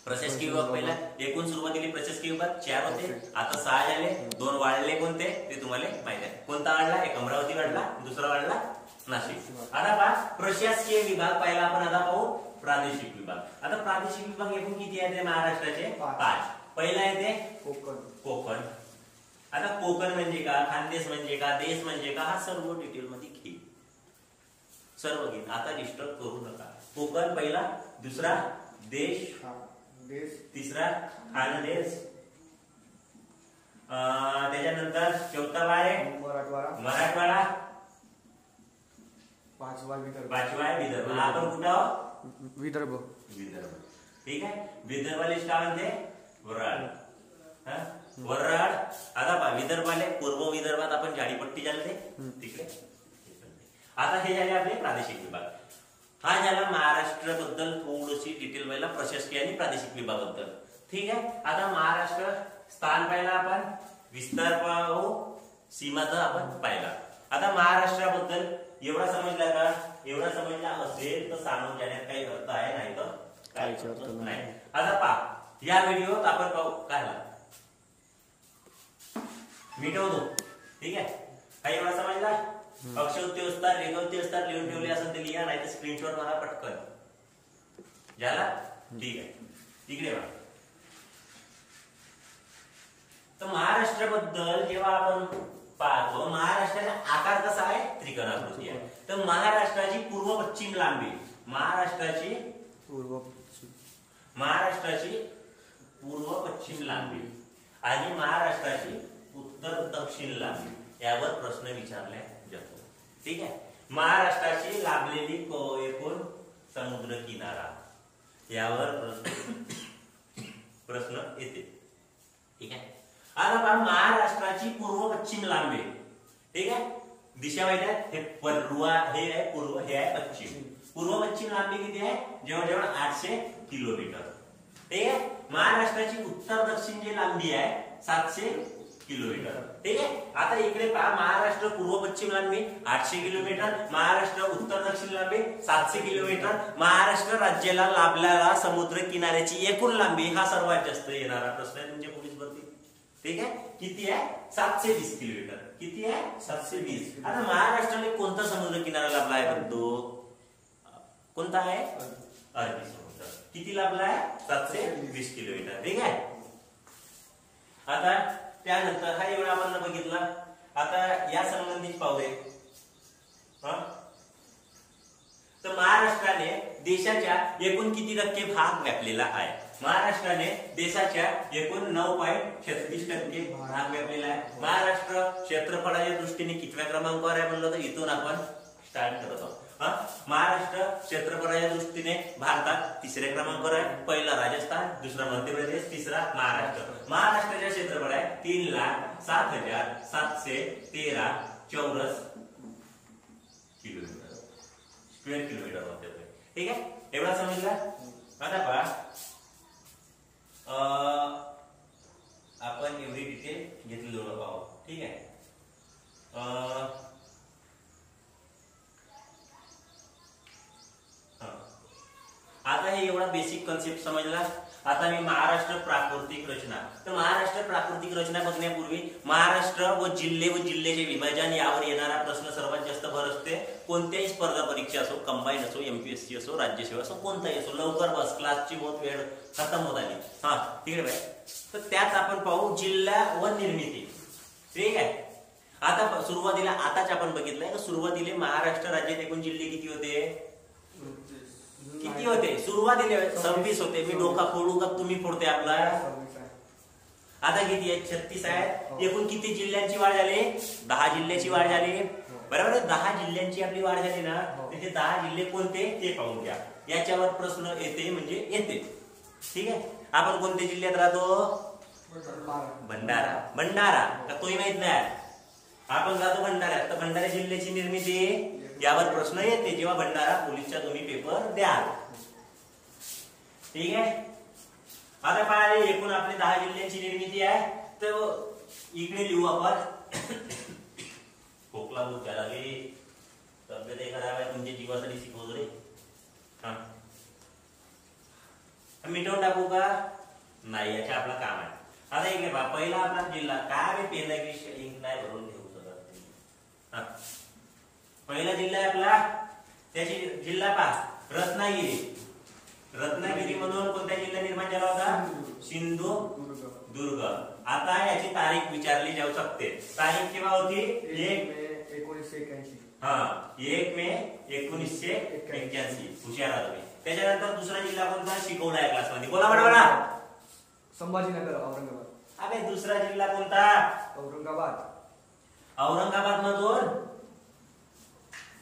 प्रशासकीय विभाग पहिला. एकूण सुरुवातीला प्रशासकीय विभाग 4 होते, आता 6 झाले. 2 वाढले. कोणते ते तुम्हाला माहिती आहे. कोणता वाढला? एक अमरावती वाढला, दुसरा वाढला नाशिक. आता पहा प्रशासकीय विभाग पहिला आपण आता पाहू प्रादेशिक विभाग. आता प्रादेशिक विभाग एकूण किती आहेत महाराष्ट्राचे? 5. पहिला येते कोकण. आता कोकण म्हणजे का? खानदेश म्हणजे का? देश म्हणजे का? हा सर्व डिटेल मध्ये घे, सर्व घे. आता डिस्टर्ब करू नका. कोकण पहिला, दुसरा देश, तिसरा खानदेश, त्याच्यानंतर 4था आहे मराठवाडा, 5वा आहे विदर्भ. आपण कुठं आहोत? विदर्भ. ठीक आहे. विदर्भ लिस्ट काय म्हणते? वराड. वराड. आता पहा विदर्भाले पूर्व विदर्भात आपण झाडीपट्टी चालते तिकडे. आता हे झाले आपले प्रादेशिक विभाग. हा झाला महाराष्ट्राबद्दल थोडीशी डिटेल पाहिला, प्रशासकीय आणि प्रादेशिक विभागाबद्दल. ठीक आहे. आता महाराष्ट्र स्थान पाहिला आपण, विस्तार पाहू, सीमा तर आपण पाहिला. आता महाराष्ट्राबद्दल एवढा समजला का? एवढा समजला असेल तर सांगून जाण्यात काही अर्थ आहे, नाही तर काहीच अर्थ नाही. आता पहा, या व्हिडिओत आपण पाहू काय मिटवतो. ठीक आहे. काही एवढा समजला? अक्षरउत्ती असतात, रेखाउत्ती असतात, लिहून ठेवले असेल ते लिहा, नाही तर स्क्रीनशॉट मारा पटकन. झाला? ठीक आहे. इकडे बघा. तर महाराष्ट्राबद्दल जेव्हा आपण पाहतो, महाराष्ट्राचा आकार कसा आहे? त्रिकोणाकृती आहे. तर महाराष्ट्राची पूर्व पश्चिम लांबी, महाराष्ट्राची पूर्व पश्चिम लांबी आणि महाराष्ट्राची उत्तर दक्षिण लांबी यावर प्रश्न विचारला जातो. ठीक आहे. महाराष्ट्राची लाभलेली एकूण समुद्र किनारा यावर प्रश्न येते. ठीक आहे. आता पहा, महाराष्ट्राची पूर्व पश्चिम लांबी. ठीक आहे. दिशा माहिती आहे, हे आहे पूर्व, हे आहे पश्चिम. पूर्व पश्चिम लांबी किती आहे? जवळजवळ 800 किलोमीटर. ठीक आहे. महाराष्ट्राची उत्तर दक्षिण जी लांबी आहे 700 किलोमीटर. ठीक आहे. आता इकडे पहा, महाराष्ट्र पूर्व पश्चिम लांबी 800 किलोमीटर, महाराष्ट्र उत्तर दक्षिण लांबी 700 किलोमीटर. महाराष्ट्र राज्याला लाभलेला समुद्र किनाऱ्याची एकूण लांबी हा सर्वात जास्त येणारा प्रश्न आहे तुमच्या पोलीस भरती. ठीक आहे. किती आहे? 720 किलोमीटर. किती आहे? 720. आता महाराष्ट्राने कोणता समुद्र किनारा लाभला आहे बंधू? कोणता आहे? अरबी समुद्र. किती लाभला आहे? 720 किलोमीटर. ठीक आहे. आता त्यानंतर हा एवढा आपण बघितला. आता या संबंधित पाहूया. तर महाराष्ट्राने देशाच्या एकूण किती टक्के भाग व्यापलेला आहे? महाराष्ट्राने देशाच्या एकूण 9.36% भाग व्यापलेला आहे. महाराष्ट्र क्षेत्रफळाच्या दृष्टीने कितव्या क्रमांकावर आहे म्हणलं तर इथून आपण स्टार्ट करत आहोत. महाराष्ट्र क्षेत्रफळाच्या दृष्टीने भारतात 3ऱ्या क्रमांकावर आहे. पहिला राजस्थान, दुसरा मध्य प्रदेश, तिसरा महाराष्ट्र. महाराष्ट्राचे क्षेत्रफळ आहे 3,07,713 चौरस किलोमीटर, स्क्वेअर किलोमीटर म्हणते. ठीक आहे. एवढा समजला? आता पहा, आपण एवढी डिटेल घेतली जवळ पाहू. ठीक आहे. आता हे एवढा बेसिक कन्सेप्ट समजला. आता मी महाराष्ट्र प्राकृतिक रचना. तर महाराष्ट्र प्राकृतिक रचना बघण्यापूर्वी महाराष्ट्र व जिल्ह्याचे विभाजन यावर येणारा प्रश्न सर्वात जास्त भर असते. कोणत्याही स्पर्धा परीक्षा असो, कंबाईन असो, एमपीएससी असो, राज्यसेवा असो, कोणताही असो, लवकर बस, क्लासची बहुत वेळ खतम होत आली. तिकडे बाय. तर त्यात आपण पाहू जिल्हा व निर्मिती. ठीक आहे. आता सुरुवातीला आताच आपण बघितलंय, सुरुवातीला महाराष्ट्र राज्यात एकूण जिल्हे किती होते? किती होते? सुरुवातीला 26 होते. मी डोका फोडू का तुम्ही फोडते आपला? आता किती आहे? 36 आहे. एकूण किती जिल्ह्यांची वाढ झाली? 10 जिल्ह्याची वाढ झाली. बरोबर आहे. 10 जिल्ह्यांची आपली वाढ झाली ना, तर हे 10 जिल्हे कोणते ते पाहून घ्या. याच्यावर प्रश्न येते म्हणजे येते. ठीक आहे. आपण कोणत्या जिल्ह्यात राहतो? भंडारा. का तोही माहित नाही? आपण राहतो भंडाऱ्यात. तर भंडारा जिल्ह्याची निर्मिती यावर प्रश्न येते जेव्हा भंडारा पोलीसचा तुम्ही पेपर द्याल. ठीक आहे. आता पाहिले एकूण आपली 10 जिल्ह्यांची निर्मिती आहे. तर इकडे लिहू आपण. खोकला बहुत झाला रे, तब्येत खराब आहे, तुमच्या जीवासाठी शिकवतो रे. मिटवून टाकू का? नाही, याचे आपलं काम आहे. आता इकडे पहा, पहिला आपला जिल्हा काय पेन इंक नाही भरून घेऊ शकत. पहिला जिल्हा आहे आपला, त्याची जिल्हा पहा रत्नागिरी. रत्नागिरी मधून कोणत्या जिल्हा निर्माण झाला होता? सिंधुदुर्ग. आता याची तारीख विचारली जाऊ शकते. तारीख केव्हा होती? 1 मे 1981. 1 मे 1981. हुशार आहात तुम्ही. त्याच्यानंतर दुसरा जिल्हा कोणता शिकवलाय क्लासमध्ये? बोला बरोबर. संभाजीनगर, औरंगाबाद. अबे दुसरा जिल्हा कोणता? औरंगाबाद. औरंगाबाद मधून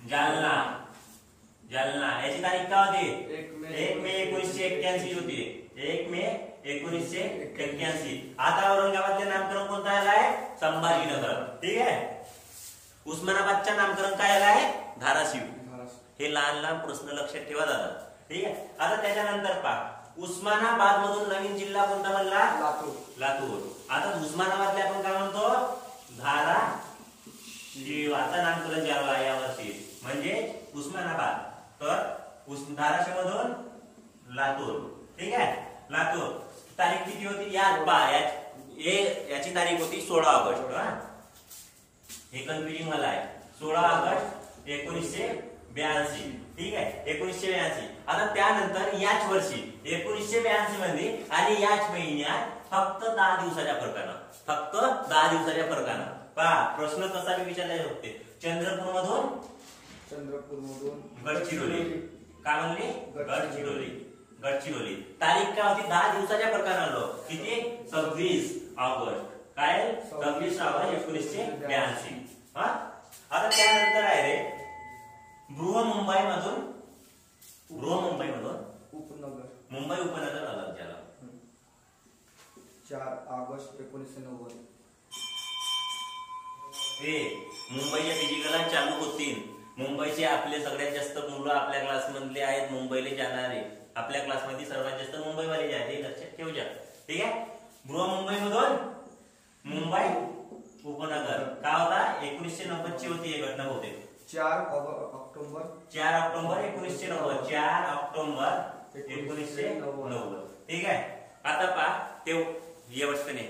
जालना. याची तारीख काय होती? 1 मे 1981 होती. 1 मे 1981. आता औरंगाबादचे नामकरण कोणतं आलंय? संभाजीनगर. ठीक आहे. उस्मानाबादचं नामकरण काय आलंय? धाराशिव. हे लहान लहान प्रश्न लक्षात ठेवा जातात. ठीक आहे. आता त्याच्यानंतर पहा, उस्मानाबाद मधून नवीन जिल्हा कोणता बनला? लातूर. आता उस्मानाबादला आपण काय म्हणतो? धाराशिव. आता नामकरण झालं आहे यावर्षी, म्हणजे उस्मानाबाद. तर धाराशिव मधून लातूर. ठीक आहे. लातूर. तारीख किती होती? याची तारीख होती 16 ऑगस्ट. हे कन्फ्युजिंग मला आहे. 16 ऑगस्ट 1982. ठीक आहे. 1982. आता त्यानंतर याच वर्षी 1982 मध्ये आणि याच महिन्यात फक्त 10 दिवसाच्या फरकानं पहा, प्रश्न कसा विचारला जाऊ शकते. चंद्रपूर मधून गडचिरोली. काय म्हणले? गडचिरोली. तारीख काय होती? 10 दिवसाच्या फरकानं आलो. किती? 26 ऑगस्ट. काय? 26 ऑगस्ट 1982. आता त्यानंतर आहे रे बृहमुंबई मधून मुंबई उपनगर अलग झाला. 4 ऑगस्ट 1990. मुंबईच्या फिजिकल चालू होतील. मुंबईचे आपले सगळ्यात जास्त मुलं आपल्या क्लास मधले आहेत मुंबईला जाणारे. आपल्या क्लास मध्ये सर्वात जास्त मुंबईवाले आहेत, हे लक्षात ठेवजा. ठीक आहे. बृहमुंबई मधून मुंबई उपनगर काय होता? 1990 ची होती ही घटना होते. 4 ऑक्टोबर 1990. 4 ऑक्टोबर 1990. ठीक आहे. आता पहा ते व्यवस्था नाही.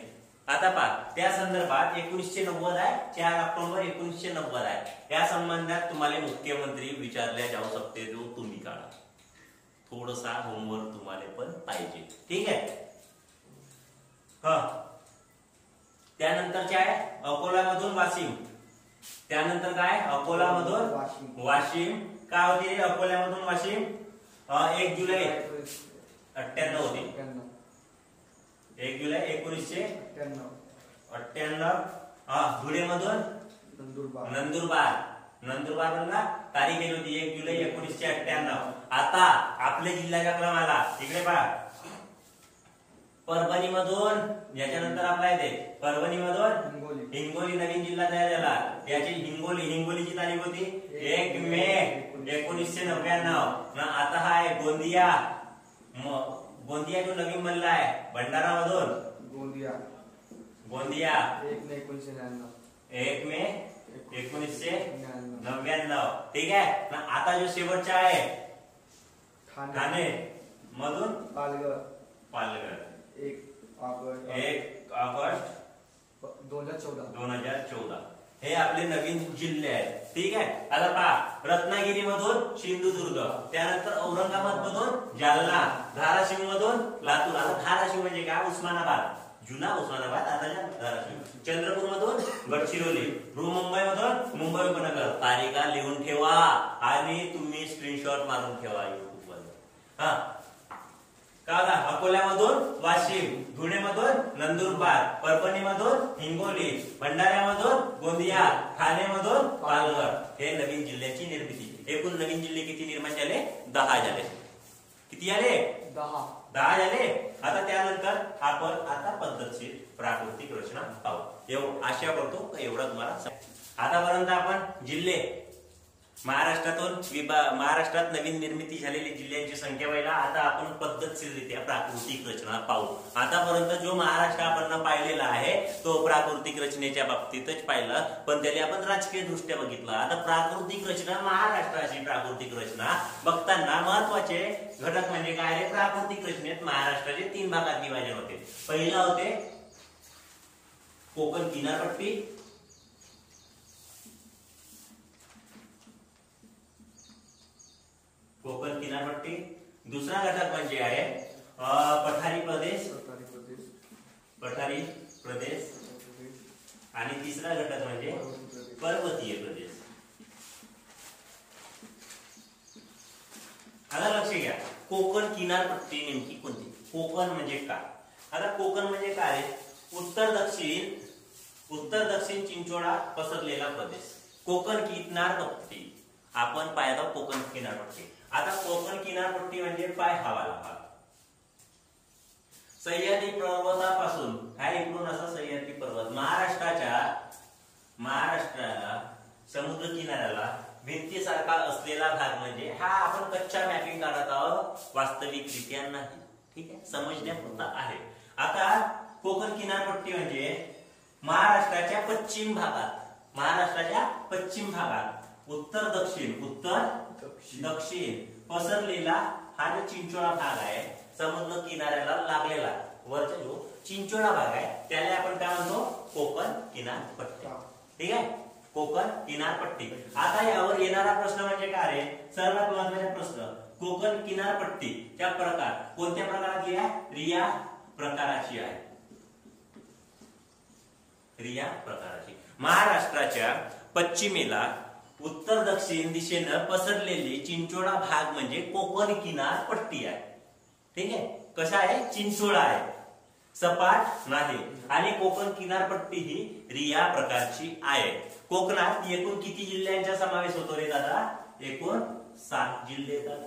आता पहा त्या संदर्भात 1990 आहे. 4 ऑक्टोबर 1990 आहे. या संबंधात तुम्हाला मुख्यमंत्री विचारल्या जाऊ शकते, जो तुम्ही काढा. थोडासा होमवर्क तुम्हाला पण पाहिजे. ठीक आहे. त्यानंतर आहे अकोलामधून वाशिम. त्यानंतर काय? अकोलामधून वाशिम. काय होती अकोल्यामधून वाशिम? 1 जुलै 98 होती. 1 जुलै 1998. धुळेमधून नंदुरबार बनला. तारीख येत होती 1 जुलै 1998. आता आपल्या जिल्ह्याच्या क्रमाला इकडे पहा. परभणी मधून याच्यानंतर आपला येते परभणी मधून हिंगोली नवीन जिल्हा तयार झाला. याची हिंगोलीची तारीख होती 1 मे 1999. आता हा आहे गोंदिया जो नवीन बनला आहे भंडारा मधून गोंदिया 1 मे 1999. ठीक आहे ना. आता जो शेवटचा आहे ठाणे मधून पालघर 1 ऑगस्ट 2014. हे आपले नवीन जिल्हे आहेत. ठीक आहे. आता पहा रत्नागिरी मधून सिंधुदुर्ग. त्यानंतर औरंगाबाद मधून जालना. धाराशिव मधून लातूर. आता धाराशिव म्हणजे काय? उस्मानाबाद. जुना उस्मानाबाद, आताच्या धाराशिव. चंद्रपूर मधून गडचिरोली. बृहमुंबई मधून मुंबई उपनगर. तारीखा लिहून ठेवा आणि तुम्ही स्क्रीनशॉट मारून ठेवा युट्यूब वर. अकोल्यामधून वाशिम. धुळेमधून नंदुरबार. परभणीमधून हिंगोली. भंडाऱ्यामधून गोंदिया. ठाणेमधून पालघर. हे नवीन जिल्ह्याची निर्मिती. एकूण नवीन जिल्हे किती निर्माण झाले? 10 झाले. किती झाले? 10 झाले. आता त्यानंतर आपण आता पद्धतशीर प्राकृतिक रचना पाहू. आशा करतो एवढा तुम्हाला. आतापर्यंत आपण जिल्हे महाराष्ट्रात नवीन निर्मिती झालेली जिल्ह्यांची संख्या पाहिला. आता आपण पद्धतशीररित्या प्राकृतिक रचना पाहू. आतापर्यंत जो महाराष्ट्र आपण पाहिलेला आहे तो प्राकृतिक रचनेच्या बाबतीतच पाहिला, पण त्याला आपण राजकीय दृष्ट्या बघितला. आता प्राकृतिक रचना, महाराष्ट्राची प्राकृतिक रचना बघताना महत्वाचे घटक म्हणजे काय? प्राकृतिक रचनेत महाराष्ट्राचे 3 भागात विभाजन होते. पहिला होते कोकण किनारपट्टी. दुसरा घटक म्हणजे आहे पठारी प्रदेश. आणि तिसरा घटक म्हणजे पर्वतीय प्रदेश. आता लक्ष घ्या, कोकण किनारपट्टी नेमकी कोणती? कोकण म्हणजे काय? आता कोकण म्हणजे काय? उत्तर दक्षिण चिंचोळा पसरलेला प्रदेश. कोकण किनारपट्टी आपण पाहिला. कोकण किनारपट्टी. आता कोकण किनारपट्टी म्हणजे पाय हवाला भाग. सह्याद्री पर्वतापासून हा इकडून असा सह्याद्री पर्वत महाराष्ट्राला समुद्र किनाऱ्याला भिंतीसारखा असलेला भाग म्हणजे हा आपण कच्चा मॅपिंग काढत आहोत, वास्तविकरित्या नाही. ठीक आहे, समजण्यापुरता आहे. आता कोकण किनारपट्टी म्हणजे महाराष्ट्राच्या पश्चिम भागात उत्तर दक्षिण पसरलेला हा जो चिंचोळा भाग आहे, समुद्र किनाऱ्याला लागलेला वरचा जो चिंचोळा भाग आहे त्याला आपण काय म्हणतो, कोकण किनारपट्टी. ठीक आहे, कोकण किनारपट्टी. आता यावर येणारा प्रश्न म्हणजे काय रे, सर्वात महत्त्वाचा प्रश्न, कोकण किनारपट्टीच्या प्रकार कोणत्या प्रकारातली आहे, रिया प्रकाराची आहे. रिया प्रकाराची. महाराष्ट्राच्या पश्चिमेला उत्तर दक्षिण दिशेनं पसरलेली चिंचोळा भाग म्हणजे कोकण किनारपट्टी आहे. ठीक आहे, कशा आहे, चिंचोळा आहे, सपाट नाही. आणि कोकण किनारपट्टी ही रिया प्रकारची आहे. कोकणात एकूण किती जिल्ह्यांचा समावेश होतो रे दादा, एकूण 7 जिल्हे येतात.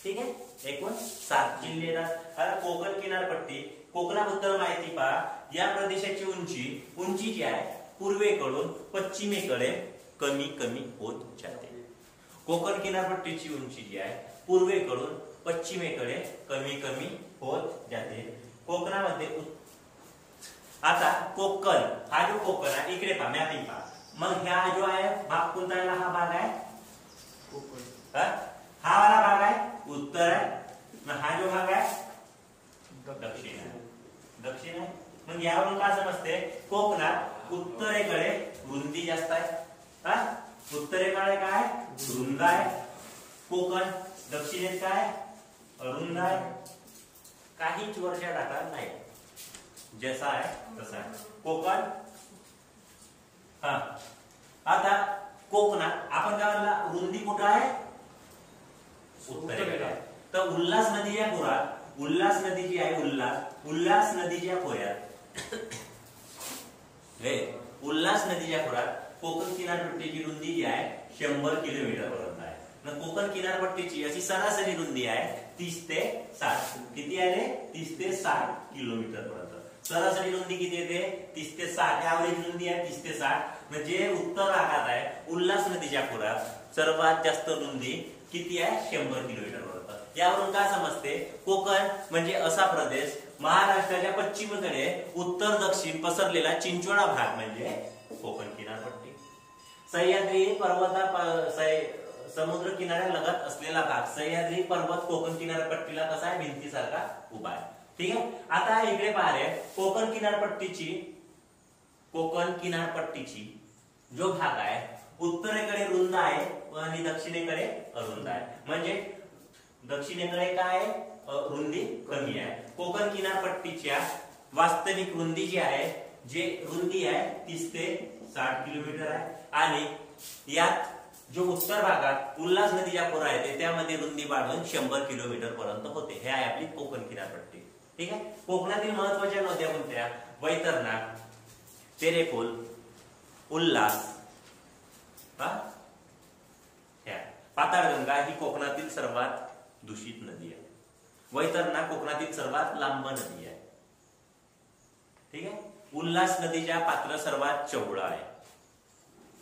ठीक आहे, एकूण 7 जिल्हे येतात. आता कोकण किनारपट्टी, कोकणाबद्दल माहिती पहा. या प्रदेशाची उंची जी आहे पूर्वेकडून पश्चिमेकडे कमी कमी होत जाते. कोकण किनारपट्टीची उंची जी आहे पूर्वेकडून पश्चिमेकडे कमी कमी होत जाते. कोकणामध्ये आता कोकण हा जो कोकण आहे, इकडे पहा, मॅपिंग पहा. मग ह्या जो आहे भाग कोणता आहे, हा भाग आहे कोकण. हा वाला भाग आहे उत्तर आहे, हा जो भाग आहे दक्षिण आहे. दक्षिण आहे. मग यावरून काय समजते, कोकणात उत्तरेकडे रुंदी जास्त आहे. उत्तरेकडे काय रुंद आहे, कोकण दक्षिणेत काय अरुंद आहे. काहीच वरच्या डाटात नाही, जसा आहे तसा आहे कोकण. आता कोकणात आपण काय म्हणला, रुंदी कुठं आहे, उत्तरेकडे आहे. तर उल्हास नदीच्या खोऱ्यात, उल्हास नदी जी आहे, उल्हास नदीच्या खोऱ्यात उल्हास नदीच्या खोऱ्यात कोकण किनारपट्टीची रुंदी जी आहे 100 किलोमीटर पर्यंत आहे. कोकण किनारपट्टीची अशी सरासरी रुंदी आहे 30 ते 60. किती आहे रे, 30 ते 60 किलोमीटर पर्यंत सरासरी रुंदी किती येते, 30 ते 60. ऍव्हरेज रुंदी आहे 30 ते 60. म्हणजे उत्तर भागात आहे उल्हास नदीच्या खोऱ्यात सर्वात जास्त रुंदी किती आहे, 100 किलोमीटर पर्यंत. यावरून काय समजते, कोकण म्हणजे असा प्रदेश महाराष्ट्राच्या पश्चिमेकडे उत्तर दक्षिण पसरलेला चिंचोळा भाग म्हणजे कोकण किनारपट्टी. सह्याद्री समुद्र किनाऱ्या लगत असलेला भाग, सह्याद्री पर्वत कोकण किनारपट्टीला कसा आहे, भिंतीसारखा उभा आहे. ठीक आहे. आता इकडे पहा रे, कोकण किनारपट्टीची जो भाग आहे उत्तरेकडे रुंद आहे आणि दक्षिणेकडे अरुंद आहे. म्हणजे दक्षिणेकडे काय रुंदी कमी आहे. कोकण किनारपट्टीच्या वास्तविक रुंदी जी आहे, जे रुंदी आहे 30 ते 60 किलोमीटर आहे. आणि यात जो उत्तर भागात उल्हास नदीच्या खोरा येते त्यामध्ये रुंदी वाढून 100 किलोमीटर पर्यंत होते. हे आहे आपली कोकण किनारपट्टी. ठीक आहे. कोकणातील महत्वाच्या नद्या कोणत्या, वैतरणा, तेरेखोल, उल्हास, पाताळगंगा ही कोकणातील सर्वात दूषित नदी आहे. वैतरणा कोकणातील सर्वात लांब नदी आहे. ठीक आहे. उल्हास नदीच्या पात्र सर्वात चौड़ा आहे.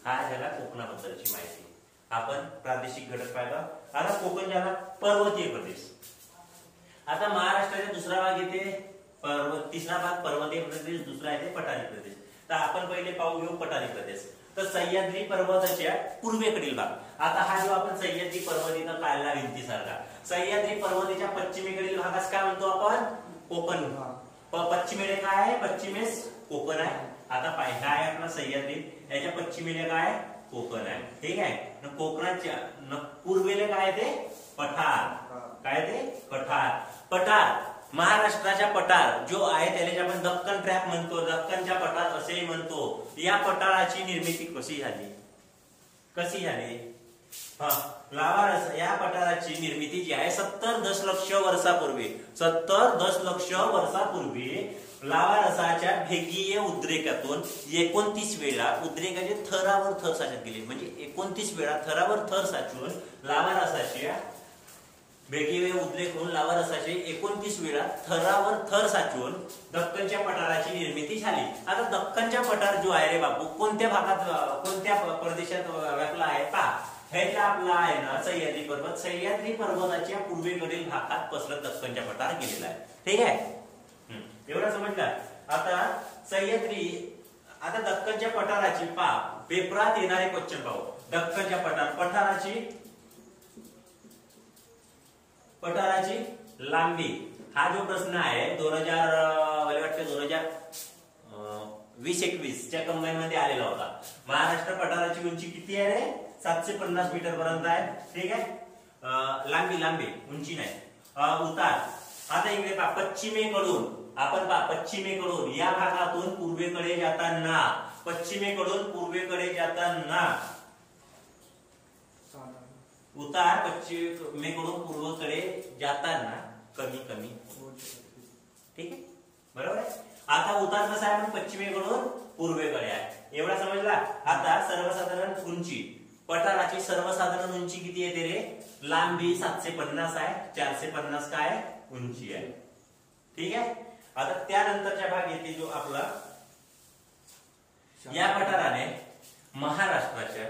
हा झाला कोकणाबद्दलची माहिती. आपण प्रादेशिक घटक पाहिला. आता कोकण झाला पर्वतीय प्रदेश. आता महाराष्ट्राचा दुसरा भाग येते तिसरा भाग पर्वतीय प्रदेश, दुसरा येते पठारी प्रदेश. तर आपण पहिले पाहू घेऊ पठारी प्रदेश. तर सह्याद्री पर्वताच्या पूर्वेकडील भाग. आता हा जो आपण सह्याद्री पर्वत इथं काढला भिंतीसारखा, सह्याद्री पर्वताच्या पश्चिमेकडील भागास काय म्हणतो आपण, कोकण. पश्चिमेकडे काय आहे, पश्चिमेस कोकण आहे. आता पाहिजे आहे आपला सह्याद्री, याच्या पश्चिमेला काय कोकण आहे. ठीक आहे. कोकणाच्या पूर्वेला काय ते पठार. काय ते पठार. पठार महाराष्ट्राच्या पठार जो आहे त्याला आपण दक्कन ट्रॅप म्हणतो, दक्कनच्या पठार असेही म्हणतो. या पठाराची निर्मिती कशी झाली, लावारस या पठाराची निर्मिती जी आहे 70 दशलक्ष वर्षापूर्वी, 70 दशलक्ष वर्षापूर्वी लावारसाच्या भेगीय उद्रेकातून 29 वेळा उद्रेकाचे थरावर थर साचत गेले. म्हणजे 29 वेळा थरावर थर साचून लावारसाच्या भेगीय उद्रेक होऊन लावारसाचे 29 वेळा थरावर थर साचून दक्कनच्या पठाराची निर्मिती झाली. आता दक्कनच्या पठार जो आहे रे बापू कोणत्या भागात, कोणत्या प्रदेशात व्यापला आहे पहा. हे जे आपला आहे ना सह्याद्री पर्वत, सह्याद्री पर्वताच्या पूर्वेकडील भागात पसरत दख्खनच्या पठार गेलेला आहे. ठीक आहे, एवढं समजलं. आता सह्याद्री, आता दख्खनच्या पठाराची पेपरात येणारे क्वेश्चन पाहू. दख्खनच्या पठाराची लांबी हा जो प्रश्न आहे 2020-21 च्या कंबाईन मध्ये आलेला होता. महाराष्ट्र पठाराची उंची किती आहे रे? 750 मीटर पर्यंत आहे. ठीक आहे, लांबी उंची नाही. उतार, आता इकडे पश्चिमेकडून या भागातून पूर्वेकडे जाताना, उतार पश्चिमेकडून पूर्वेकडे जाताना कमी. ठीक आहे, बरोबर आहे. आता उतार कसा आहे? पश्चिमेकडून पूर्वेकडे आहे. एवढा समजला. आता सर्वसाधारण उंची, पठाराची सर्वसाधारण उंची किती येते रे? लांबी 750 आहे, 450 काय उंची आहे. ठीक आहे. आता त्यानंतरच्या भाग येते जो आपला, या पठाराने महाराष्ट्राच्या,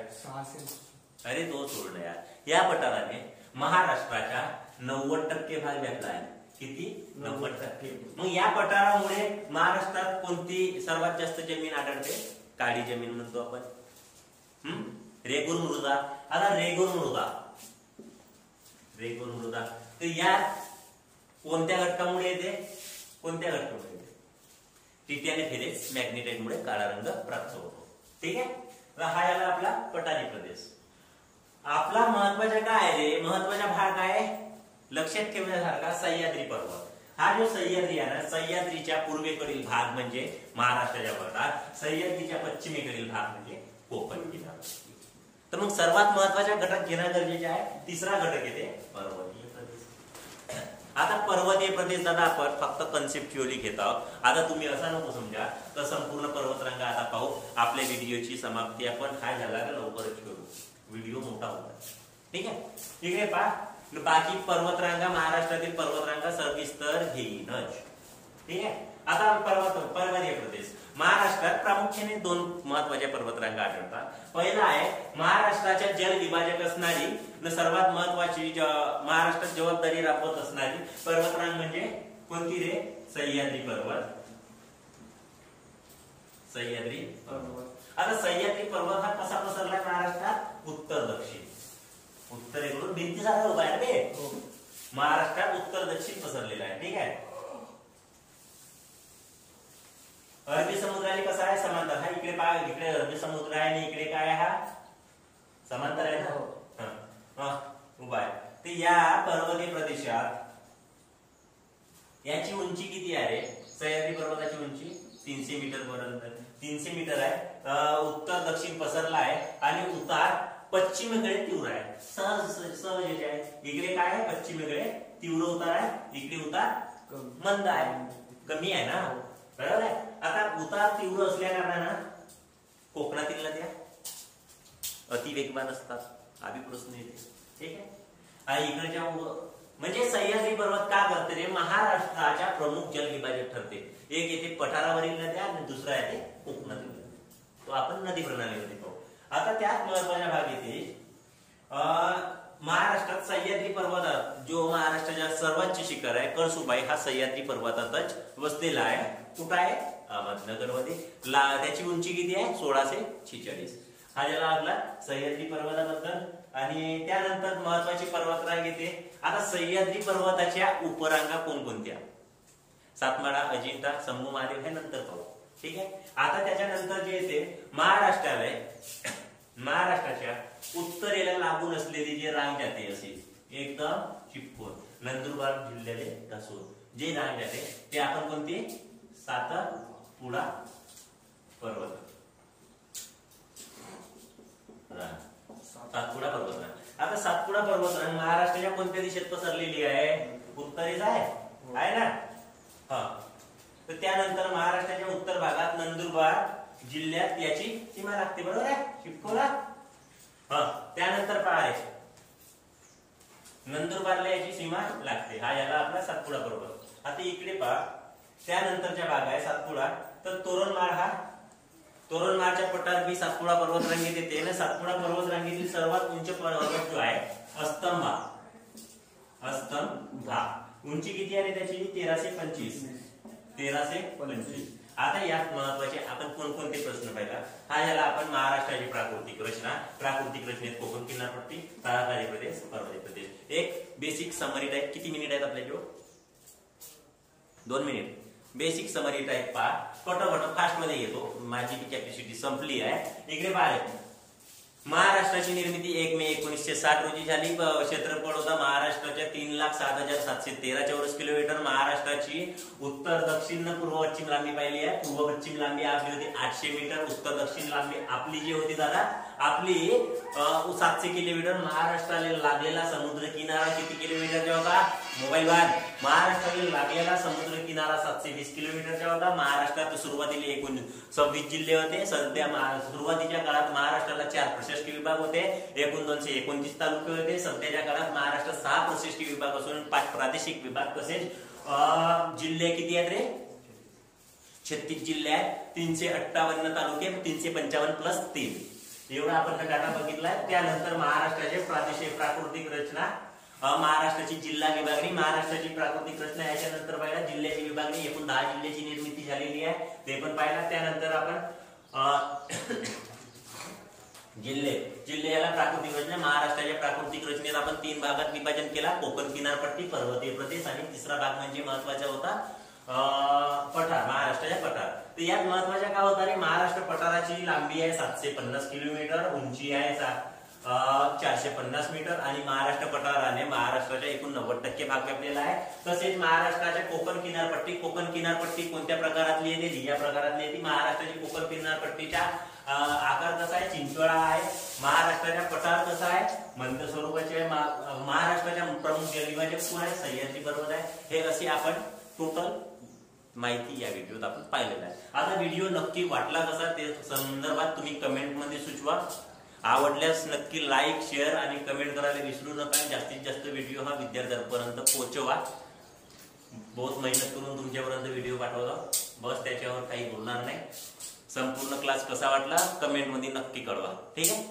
अरे तो सोडलं यार, या पठाराने महाराष्ट्राच्या 90% भाग व्यापला आहे. किती? 90%. मग या पठारामुळे महाराष्ट्रात कोणती सर्वात जास्त जमीन आढळते? काळी जमीन म्हणतो आपण, रेगूर मृदा. आता रेगूर मृदा तर या कोणत्या घटकामुळे येते? टिट्यानेफेरेस मॅग्नेटाइटमुळे काळा रंग प्राप्त होतो. ठीक आहे, तर हा याला आपला पठारी प्रदेश. आपला महत्वाचा काय आहे रे? महत्वाचा भाग आहे लक्षात ठेवण्यासारखा सह्याद्री पर्वत. हा जो सह्याद्री आहे ना, सह्याद्रीच्या पूर्वेकडील भाग म्हणजे महाराष्ट्राच्या पठार, सह्याद्रीच्या पश्चिमेकडील भाग म्हणजे कोकण किनारा. तर मग सर्वात महत्वाचा घटक घेणं गरजेचे आहे. तिसरा घटक येते पर्वतीय प्रदेश. आता पर्वतीय प्रदेश दादा आपण फक्त कन्सेप्च्युअली घेत आहोत. आता तुम्ही असा नको समजा तर संपूर्ण पर्वतरांगा आता पाहू. आपल्या व्हिडिओची समाप्ती आपण काय झाला लवकरच करू, व्हिडिओ मोठा होता. ठीक आहे, इकडे पहा, बाकी पर्वतरांगा, महाराष्ट्रातील पर्वतरांगा सविस्तर घेईनच. ठीक आहे. आता पर्वतीय प्रदेश, महाराष्ट्रात प्रामुख्याने 2 महत्वाच्या पर्वतरांगा आढळतात. पहिला आहे महाराष्ट्राच्या जल विभाजक असणारी सर्वात महत्वाची महाराष्ट्रात जबाबदारी राबवत असणारी पर्वतरांग म्हणजे कोणती रे? सह्याद्री पर्वत. आता सह्याद्री पर्वत हा कसा पसरला महाराष्ट्रात? उत्तर दक्षिण. उत्तरेकडून भिंतीसारखा उभा आहे रे, महाराष्ट्रात उत्तर दक्षिण पसरलेला आहे. ठीक आहे. अरबी समुद्राने कसा आहे? समांतर. हा इकडे पहा, इकडे अरबी समुद्र आहे आणि इकडे काय आहे? हा समांतर आहे ना, उभा आहे. तर या पर्वतीय प्रदेशात याची उंची किती आहे? सह्याद्री पर्वताची उंची 300 मीटर पर्यंत, 300 मीटर आहे. उत्तर दक्षिण पसरला आहे आणि उतार पश्चिमेकडे तीव्र आहे. सहज आहे. इकडे काय आहे? पश्चिमेकडे तीव्र उतार आहे, इकडे उतार मंद आहे, कमी आहे ना, बरोबर आहे. आता उतार तीव्र असल्या कारणानं कोकणातील नद्या अतिवेगवान असतात. आधी प्रश्न येते. ठीक आहे. आणि इकडच्या म्हणजे सह्याद्री पर्वत का करते रे? महाराष्ट्राच्या प्रमुख जल विभाजक ठरते. एक येते पठारावरील नद्या आणि दुसरा येते कोकणातील नद्या. तो आपण नदी प्रणालीमध्ये पाहू. आता त्यात महत्वाचा भाग येते महाराष्ट्रात सह्याद्री पर्वतात जो महाराष्ट्राच्या सर्वोच्च शिखर आहे कळसुबाई, हा सह्याद्री पर्वतातच वसलेला आहे. कुठं आहे? अहमदनगरमध्ये. त्याची उंची किती आहे? 1646. हा ज्याला आपला सह्याद्री पर्वताबद्दल. आणि त्यानंतर महत्वाची पर्वतरांग येते. आता सह्याद्री पर्वताच्या उपरांगा कोणकोणत्या? सातमाळा, अजिंठा, शंभू महादेव हे नंतर पाहू. ठीक आहे. आता त्याच्यानंतर जे येते महाराष्ट्राच्या उत्तरेला लागून असलेली जी रांग जाते असे एकदम चिपकून नंदुरबार जिल्ह्याचे ढासूर जे रांग जाते ते आपण कोणती? सातपुडा पर्वत. सातपुडा पर्वतरांग. आता सातपुडा पर्वतरांग महाराष्ट्राच्या कोणत्या दिशेत पसरलेली आहे? उत्तरेस आहे ना. तर त्यानंतर महाराष्ट्राच्या उत्तर भागात नंदुरबार जिल्ह्यात याची सीमा लागते, बरोबर आहे, चिपकोला. त्यानंतर पहा नंदुरबारला याची सीमा लागते. हा याला आपला सातपुडा पर्वत. आता इकडे पहा त्यानंतरच्या भाग आहे सातपुडा. तर तोरणमाळ हा तोरणमाळच्या पठार बी सातपुडा पर्वत रांगेत येते ना. सातपुडा पर्वत रांगेतील सर्वात उंच पर्वत जो आहे अस्तंभा. अस्तंभा उंची किती आहे त्याची 1325. 1325. आता यात महत्वाचे आपण कोणकोणते प्रश्न पाहिला. हा याला आपण महाराष्ट्राची प्राकृतिक रचना, प्राकृतिक रचनेत कोकण किनारपट्टी, तळागाळी प्रदेश, पर्वतीय प्रदेश. एक बेसिक समरी टाइप. किती मिनिट आहेत आपल्याजवळ? 2 मिनिट. बेसिक समरी टाइप पहा. पटपट फास्ट मध्ये येतो, माझी कॅपॅसिटी संपली आहे. इकडे पहा, महाराष्ट्राची निर्मिती 1 मे 1960 रोजी झाली. क्षेत्रफळ होता महाराष्ट्राच्या 3,07,713 चौरस किलोमीटर. महाराष्ट्राची उत्तर दक्षिण पूर्व पश्चिम लांबी पाहिली आहे. पूर्व पश्चिम लांबी आपली होती 800 मीटर. उत्तर दक्षिण लांबी आपली जी होती दादा आपली 700 किलोमीटर. महाराष्ट्राला लागलेला समुद्र किनारा किती किलोमीटरचा होता? मोबाईल वर. महाराष्ट्राला लागलेला समुद्र किनारा 720 किलोमीटरचा होता. महाराष्ट्रात सुरुवातीला एकूण 26 जिल्हे होते. सध्या सुरुवातीच्या काळात महाराष्ट्राला 4 प्रशासकीय विभाग होते. एकूण 229 तालुके होते. सध्याच्या काळात महाराष्ट्रात 6 प्रशासकीय विभाग असून 5 प्रादेशिक विभाग. तसेच जिल्हे किती आहेत रे? 36 जिल्हे आहेत. 358 तालुके. 355 प्लस 3 एवढा आपण डाटा बघितलाय. त्यानंतर महाराष्ट्राचे प्रादेशिक प्राकृतिक रचना, महाराष्ट्राची जिल्हा विभागणी, महाराष्ट्राची प्राकृतिक रचना. याच्यानंतर पाहिला जिल्ह्याची विभागणी. एकूण 10 जिल्ह्याची निर्मिती झालेली आहे, ते पण पाहिला. त्यानंतर आपण जिल्ह्याला प्राकृतिक रचना. महाराष्ट्राच्या प्राकृतिक रचनेत आपण 3 भागात विभाजन केला. कोकण किनारपट्टी, पर्वतीय प्रदेश आणि तिसरा भाग म्हणजे महत्वाचा होता पठार, महाराष्ट्राच्या पठार. तर यात महत्वाच्या काय होता रे? महाराष्ट्र पठाराची लांबी आहे 750 किलोमीटर, उंची आहे 450 मीटर आणि महाराष्ट्र पठाराने महाराष्ट्राच्या एकूण 90% भाग व्यापलेला आहे. तसेच महाराष्ट्राच्या कोकण किनारपट्टी कोणत्या प्रकारातली येते? या प्रकारातली येते. महाराष्ट्राची कोकण किनारपट्टीच्या आकार कसा आहे? चिंचोळा आहे. महाराष्ट्राच्या पठार कसा आहे? मंद स्वरूपाचे आहे. महाराष्ट्राच्या प्रमुख जलविभाजक कोण आहे? सह्याद्री पर्वत आहे. हे असे आपण टोटल माहिती या व्हिडिओत आपण पाहिलेलं आहे. आता व्हिडिओ नक्की वाटला कसा ते संदर्भात तुम्ही कमेंट मध्ये सुचवा. आवडल्यास नक्की लाईक, शेअर आणि कमेंट करायला विसरू नका. जास्तीत जास्त व्हिडिओ हा विद्यार्थ्यांपर्यंत पोहोचवा. बहुत मेहनत करून तुमच्यापर्यंत व्हिडिओ पाठवला. बस त्याच्यावर काही बोलणार नाही. संपूर्ण क्लास कसा वाटला कमेंट मध्ये नक्की कळवा. ठीक आहे.